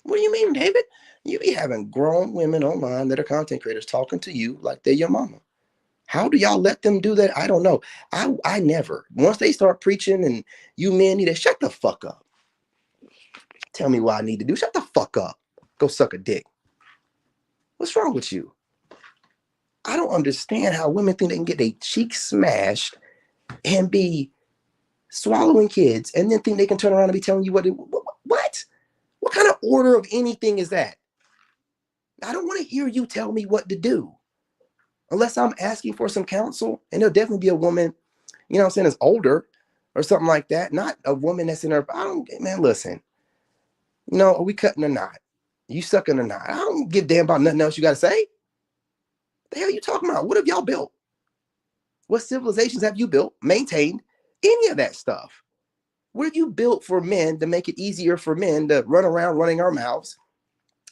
What do you mean, David? You be having grown women online that are content creators talking to you like they're your mama. How do y'all let them do that? I don't know. I never. Once they start preaching and you men need to shut the fuck up. Tell me what I need to do. Shut the fuck up. Go suck a dick. What's wrong with you? I don't understand how women think they can get their cheeks smashed and be swallowing kids and then think they can turn around and be telling you what? What kind of order of anything is that? I don't want to hear you tell me what to do. Unless I'm asking for some counsel, and there'll definitely be a woman, you know what I'm saying, that's older or something like that. Not a woman that's in her, man, listen, you know, are we cutting a knot? You sucking a knot? I don't give a damn about nothing else you got to say. The hell are you talking about? What have y'all built? What civilizations have you built, maintained, any of that stuff? What have you built for men to make it easier for men to run around running our mouths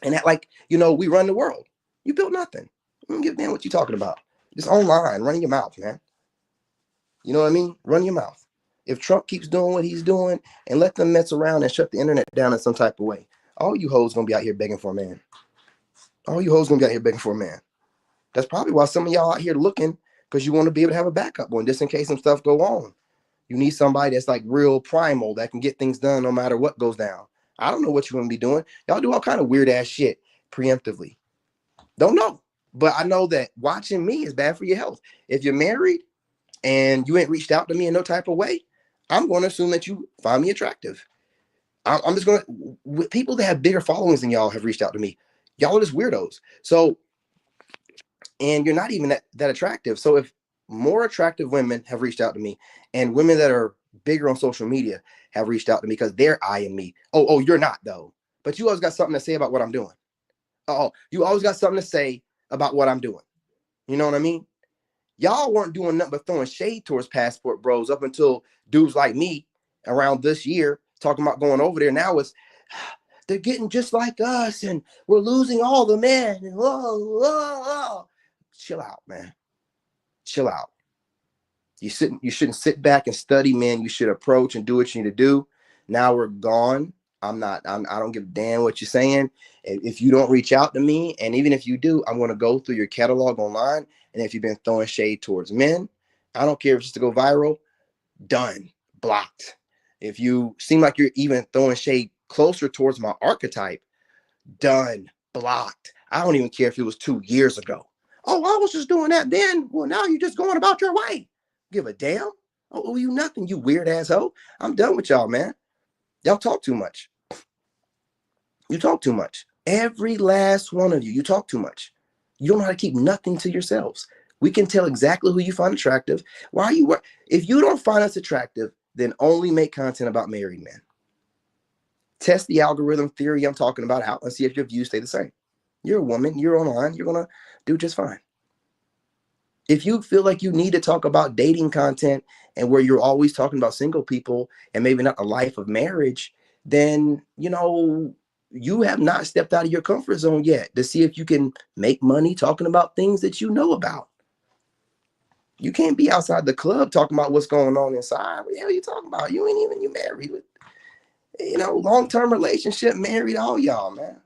and act like, you know, we run the world? You built nothing. I don't give a damn what you're talking about. Just online, running your mouth, man. You know what I mean? Run your mouth. If Trump keeps doing what he's doing and let them mess around and shut the internet down in some type of way, all you hoes gonna be out here begging for a man. All you hoes gonna be out here begging for a man. That's probably why some of y'all out here looking, because you want to be able to have a backup one just in case some stuff go on. You need somebody that's like real primal that can get things done no matter what goes down. I don't know what you're gonna be doing. Y'all do all kind of weird ass shit preemptively. Don't know. But I know that watching me is bad for your health. If you're married and you ain't reached out to me in no type of way, I'm going to assume that you find me attractive. I'm just going to, people that have bigger followings than y'all have reached out to me. Y'all are just weirdos. So, and you're not even that attractive. So if more attractive women have reached out to me and women that are bigger on social media have reached out to me because they're eyeing me. Oh, you're not though. But you always got something to say about what I'm doing. Oh, you always got something to say about what I'm doing. You know what I mean? Y'all weren't doing nothing but throwing shade towards Passport Bros up until dudes like me around this year talking about going over there. Now it's they're getting just like us and we're losing all the men. And, Chill out, man. Chill out. You shouldn't sit back and study, man. You should approach and do what you need to do. Now we're gone. I don't give a damn what you're saying. If you don't reach out to me, and even if you do, I'm going to go through your catalog online. And if you've been throwing shade towards men, I don't care if it's to go viral, done, blocked. If you seem like you're even throwing shade closer towards my archetype, done, blocked. I don't even care if it was 2 years ago. Oh, I was just doing that then. Well, now you're just going about your way. Give a damn. Oh, you nothing, you weird asshole. I'm done with y'all, man. Y'all talk too much. You talk too much. Every last one of you, you talk too much. You don't know how to keep nothing to yourselves. We can tell exactly who you find attractive. Why are you? If you don't find us attractive, then only make content about married men. Test the algorithm theory I'm talking about out and see if your views stay the same. You're a woman, you're online, you're going to do just fine. If you feel like you need to talk about dating content and where you're always talking about single people and maybe not a life of marriage, then, you know, you have not stepped out of your comfort zone yet to see if you can make money talking about things that you know about. You can't be outside the club talking about what's going on inside. What the hell are you talking about? You ain't even, you married with, you know, long-term relationship, married, all y'all, man.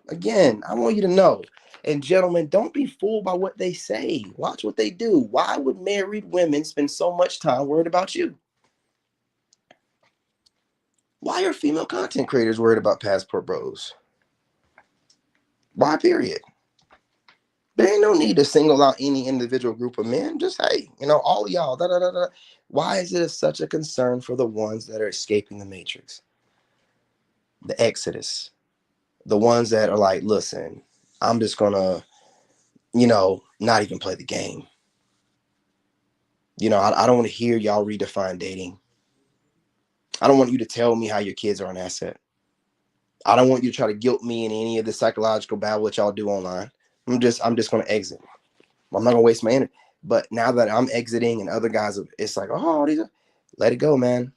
Again, I want you to know, and gentlemen, don't be fooled by what they say. Watch what they do. Why would married women spend so much time worried about you? Why are female content creators worried about Passport Bros? Why, period? There ain't no need to single out any individual group of men. Just, hey, all of y'all. Da, da, da, da. Why is it such a concern for the ones that are escaping the matrix, the exodus, the ones that are like, listen, I'm just gonna, not even play the game. I don't want to hear y'all redefine dating. I don't want you to tell me how your kids are an asset. I don't want you to try to guilt me in any of the psychological battle that y'all do online. I'm just gonna exit. I'm not gonna waste my energy. But now that I'm exiting and other guys, it's like, oh, let it go, man.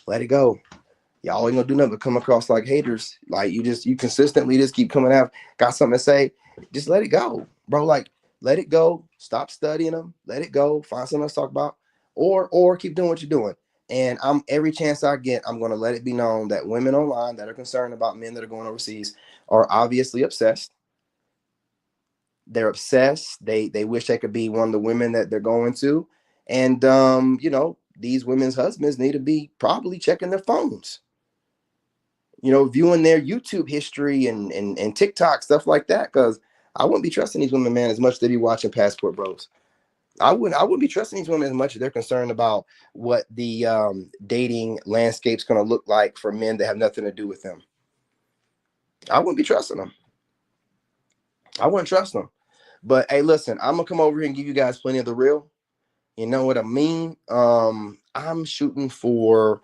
Let it go. Y'all ain't gonna do nothing but come across like haters. Like you consistently just keep coming out, got something to say, just let it go, bro. Like, let it go. Stop studying them. Let it go. Find something else to talk about, or keep doing what you're doing. And every chance I get, I'm gonna let it be known that women online that are concerned about men that are going overseas are obviously obsessed. They're obsessed. They wish they could be one of the women that they're going to, and these women's husbands need to be probably checking their phones, viewing their YouTube history and TikTok stuff like that. Because I wouldn't be trusting these women, man, as much as they be watching Passport Bros. I wouldn't be trusting these women as much as they're concerned about what the dating landscape's going to look like for men that have nothing to do with them. I wouldn't be trusting them. I wouldn't trust them. But hey, listen, I'm gonna come over here and give you guys plenty of the real. You know what I mean? I'm shooting for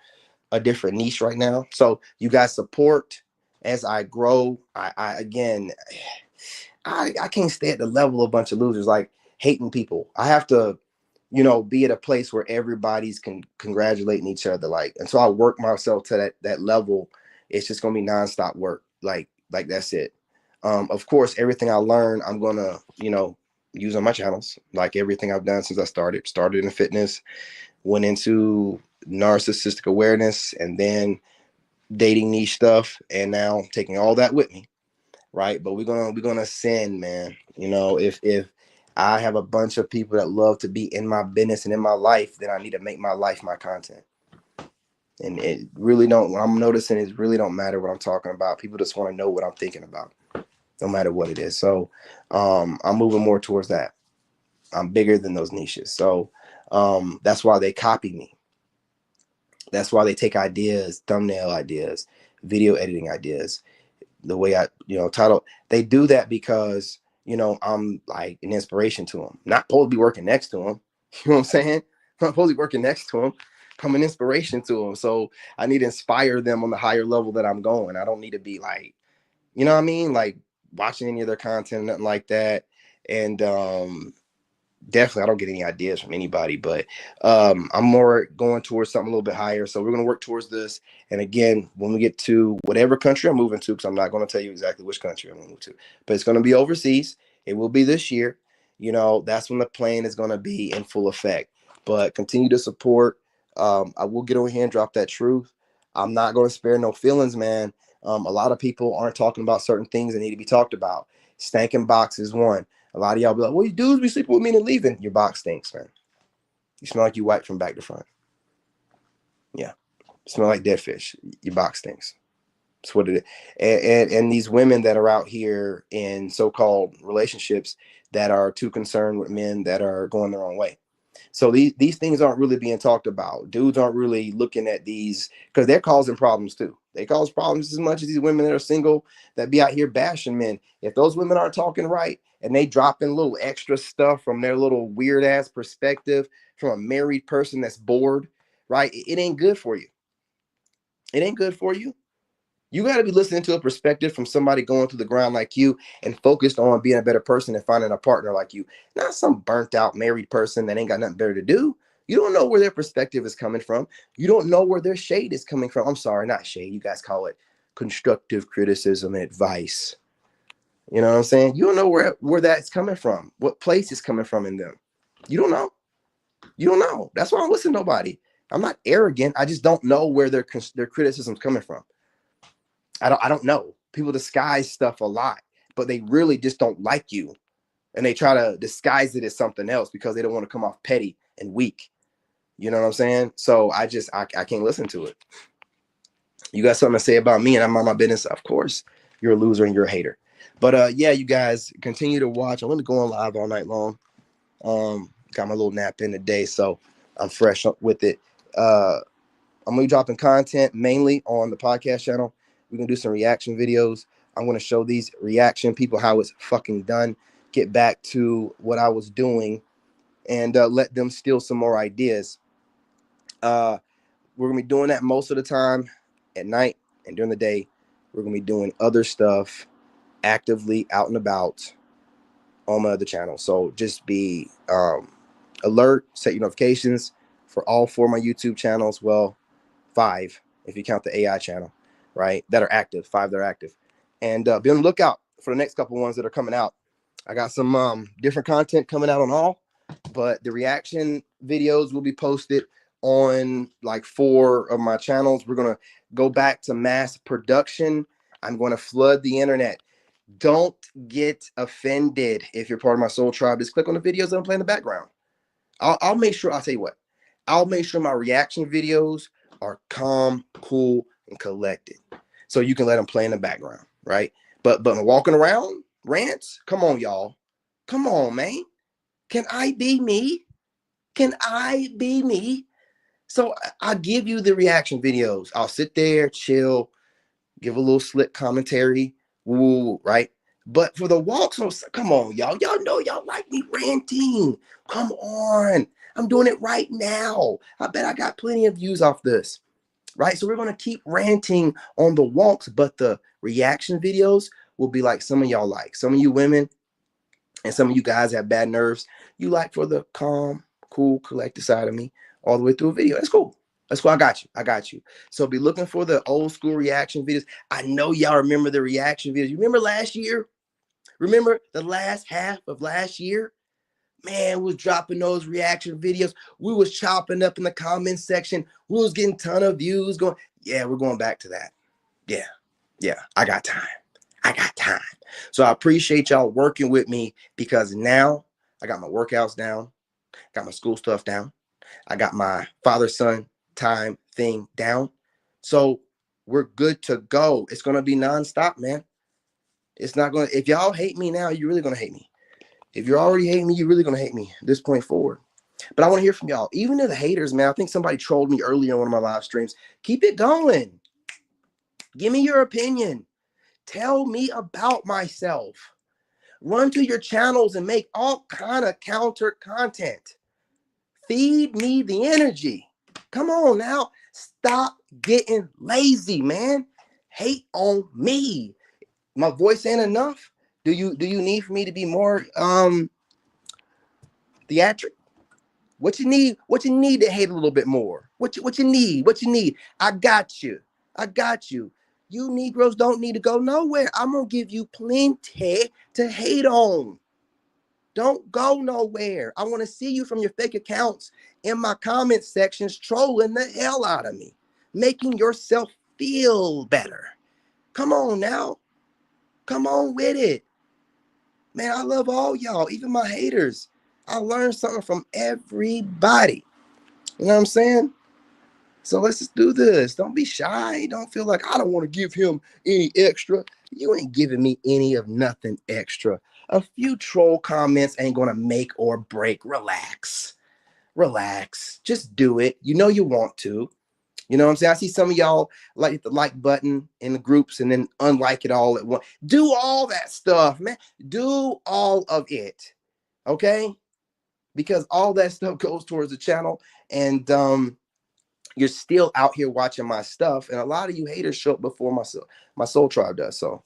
a different niche right now. So you guys support as I grow. I again, I can't stay at the level of a bunch of losers, like hating people. I have to, be at a place where everybody's congratulating each other. Like, and so I work myself to that level. It's just gonna be nonstop work. Like that's it. Of course, everything I learn, I'm gonna, use on my channels. Like everything I've done since I started in fitness, went into narcissistic awareness, and then dating niche stuff, and now taking all that with me, right? But we're gonna send, man. If I have a bunch of people that love to be in my business and in my life, then I need to make my life my content. And it really don't. What I'm noticing is really don't matter what I'm talking about. People just want to know what I'm thinking about, no matter what it is. So I'm moving more towards that. I'm bigger than those niches. So that's why they copy me. That's why they take ideas, thumbnail ideas, video editing ideas, the way I, title. They do that because, I'm like an inspiration to them. Not supposed to be working next to them. You know what I'm saying? I'm not supposed to be working next to them. I'm an inspiration to them. So I need to inspire them on the higher level that I'm going. I don't need to be like, you know what I mean? Like watching any of their content, nothing like that. And definitely I don't get any ideas from anybody, but I'm more going towards something a little bit higher. So we're going to work towards this. And again, when we get to whatever country I'm moving to, because I'm not going to tell you exactly which country I'm going to move to, but it's going to be overseas. It will be this year. That's when the plan is going to be in full effect. But continue to support. I will get over here and drop that truth. I'm not going to spare no feelings, man. A lot of people aren't talking about certain things that need to be talked about. Stanking box is one. A lot of y'all be like, well, you dudes be sleeping with me and leaving. Your box stinks, man. You smell like you wiped from back to front. Yeah. You smell like dead fish. Your box stinks. That's what it is. And these women that are out here in so-called relationships that are too concerned with men that are going their own way. So these things aren't really being talked about. Dudes aren't really looking at these because they're causing problems too. They cause problems as much as these women that are single that be out here bashing men. If those women aren't talking right and they dropping little extra stuff from their little weird ass perspective from a married person that's bored, right? It ain't good for you. It ain't good for you. You got to be listening to a perspective from somebody going through the ground like you and focused on being a better person and finding a partner like you, not some burnt out married person that ain't got nothing better to do. You don't know where their perspective is coming from. You don't know where their shade is coming from. I'm sorry, not shade. You guys call it constructive criticism and advice. You know what I'm saying? You don't know where that's coming from, what place is coming from in them. You don't know. You don't know. That's why I don't listen to nobody. I'm not arrogant. I just don't know where their criticism's coming from. I don't know. People disguise stuff a lot, but they really just don't like you. And they try to disguise it as something else because they don't want to come off petty and weak. You know what I'm saying? So I can't listen to it. You got something to say about me and I'm on my business? Of course, you're a loser and you're a hater. But yeah, you guys continue to watch. I'm gonna go on live all night long. Got my little nap in today, so I'm fresh up with it. I'm gonna be dropping content mainly on the podcast channel. We're gonna do some reaction videos. I'm gonna show these reaction people how it's fucking done. Get back to what I was doing and let them steal some more ideas. We're gonna be doing that most of the time at night, and during the day, we're gonna be doing other stuff actively out and about on my other channel. So just be alert, set your notifications for all 4 of my YouTube channels. Well, 5 if you count the AI channel, right? That are active, 5 that are active, and be on the lookout for the next couple ones that are coming out. I got some different content coming out on all, but the reaction videos will be posted on like 4 of my channels. We're gonna go back to mass production. I'm going to flood the internet. Don't get offended if you're part of my soul tribe. Just click on the videos that I'm playing in the background. I'll make sure. I'll tell you what. I'll make sure my reaction videos are calm, cool, and collected, so you can let them play in the background, right? But walking around rants. Come on, y'all. Come on, man. Can I be me? Can I be me? So I give you the reaction videos. I'll sit there, chill, give a little slick commentary, woo, right? But for the walks, come on, y'all. Y'all know y'all like me ranting. Come on. I'm doing it right now. I bet I got plenty of views off this, right? So we're going to keep ranting on the walks, but the reaction videos will be like some of y'all like. Some of you women and some of you guys have bad nerves. You like for the calm, cool, collected side of me all the way through a video. That's cool. That's cool. I got you. I got you. So be looking for the old school reaction videos. I know y'all remember the reaction videos. You remember last year? Remember the last half of last year? Man, we was dropping those reaction videos. We was chopping up in the comment section. We was getting a ton of views going. Yeah, we're going back to that. Yeah. Yeah. I got time. I got time. So I appreciate y'all working with me, because now I got my workouts down, got my school stuff down. I got my father-son time thing down. So we're good to go. It's going to be nonstop, man. It's not going to, if y'all hate me now, you're really going to hate me. If you're already hating me, you're really going to hate me this point forward. But I want to hear from y'all. Even to the haters, man. I think somebody trolled me earlier on one of my live streams. Keep it going. Give me your opinion. Tell me about myself. Run to your channels and make all kind of counter content. Feed me the energy. Come on now. Stop getting lazy, man. Hate on me. My voice ain't enough. Do you need for me to be more theatric? What you need? What you need to hate a little bit more? What you need? What you need? I got you. I got you. You Negroes don't need to go nowhere. I'm gonna give you plenty to hate on. Don't go nowhere. I want to see you from your fake accounts in my comment sections trolling the hell out of me, making yourself feel better. Come on now. Come on with it. Man, I love all y'all, even my haters. I learned something from everybody. You know what I'm saying? So let's just do this. Don't be shy. Don't feel like I don't want to give him any extra. You ain't giving me any of nothing extra. A few troll comments ain't going to make or break. Relax. Relax. Just do it. You know you want to. You know what I'm saying? I see some of y'all like the like button in the groups and then unlike it all at once. Do all that stuff, man. Do all of it. Okay? Because all that stuff goes towards the channel. And you're still out here watching my stuff, and a lot of you haters show up before my soul tribe does. So,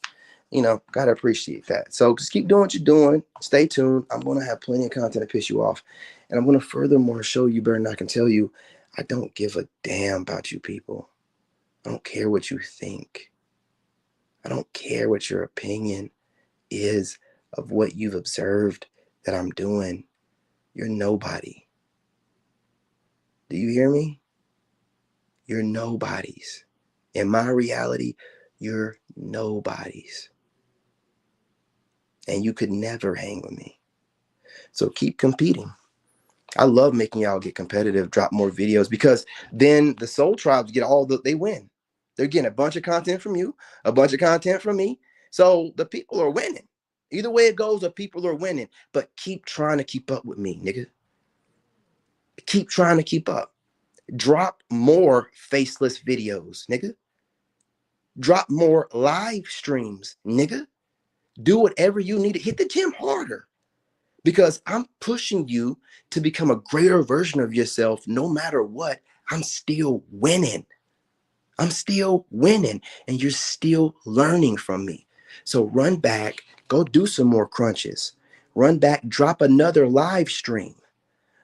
gotta appreciate that. So just keep doing what you're doing. Stay tuned. I'm gonna have plenty of content to piss you off, and I'm gonna furthermore show you better than I can tell you. I don't give a damn about you people. I don't care what you think. I don't care what your opinion is of what you've observed that I'm doing. You're nobody. Do you hear me? You're nobodies. In my reality, you're nobodies. And you could never hang with me. So keep competing. I love making y'all get competitive, drop more videos, because then the soul tribes get they win. They're getting a bunch of content from you, a bunch of content from me. So the people are winning. Either way it goes, the people are winning. But keep trying to keep up with me, nigga. Keep trying to keep up. Drop more faceless videos, nigga. Drop more live streams, nigga. Do whatever you need to hit the gym harder. Because I'm pushing you to become a greater version of yourself no matter what. I'm still winning. I'm still winning, and you're still learning from me. So run back, go do some more crunches. Run back, drop another live stream.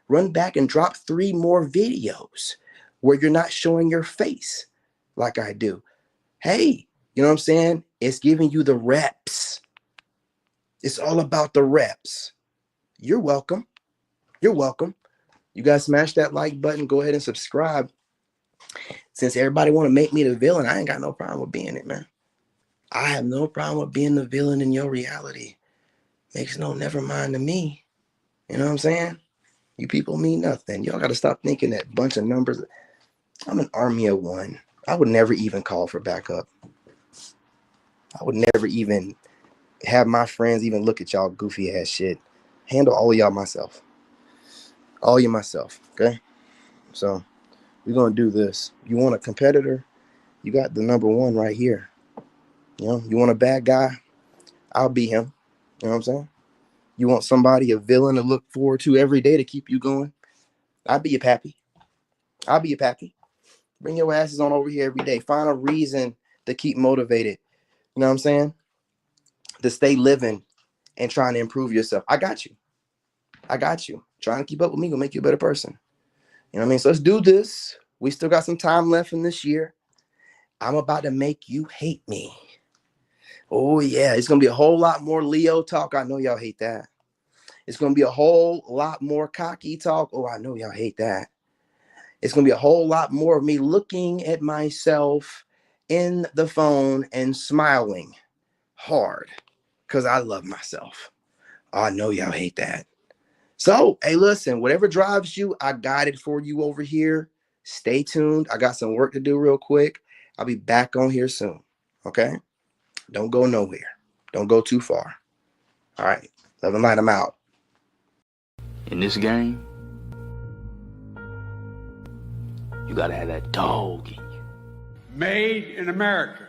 Run back and drop 3 more videos where you're not showing your face like I do. Hey, you know what I'm saying? It's giving you the reps. It's all about the reps. You're welcome. You're welcome. You guys smash that like button. Go ahead and subscribe. Since everybody want to make me the villain, I ain't got no problem with being it, man. I have no problem with being the villain in your reality. Makes no never mind to me. You know what I'm saying? You people mean nothing. Y'all got to stop thinking that bunch of numbers. I'm an army of one. I would never even call for backup. I would never even have my friends even look at y'all goofy ass shit. Handle all of y'all myself. All you myself, okay? So we're going to do this. You want a competitor? You got the number one right here. You know, you want a bad guy? I'll be him. You know what I'm saying? You want somebody, a villain to look forward to every day to keep you going? I'll be your pappy. I'll be your pappy. Bring your asses on over here every day. Find a reason to keep motivated. You know what I'm saying? To stay living and trying to improve yourself. I got you. I got you. Trying to keep up with me will make you a better person. You know what I mean? So let's do this. We still got some time left in this year. I'm about to make you hate me. Oh, yeah. It's going to be a whole lot more Leo talk. I know y'all hate that. It's going to be a whole lot more cocky talk. Oh, I know y'all hate that. It's going to be a whole lot more of me looking at myself in the phone and smiling hard because I love myself. Oh, I know y'all hate that. So, hey, listen, whatever drives you, I got it for you over here. Stay tuned. I got some work to do real quick. I'll be back on here soon. Okay? Don't go nowhere. Don't go too far. All right. Love and light. I'm out. In this game, you gotta have that dog in you. Made in America.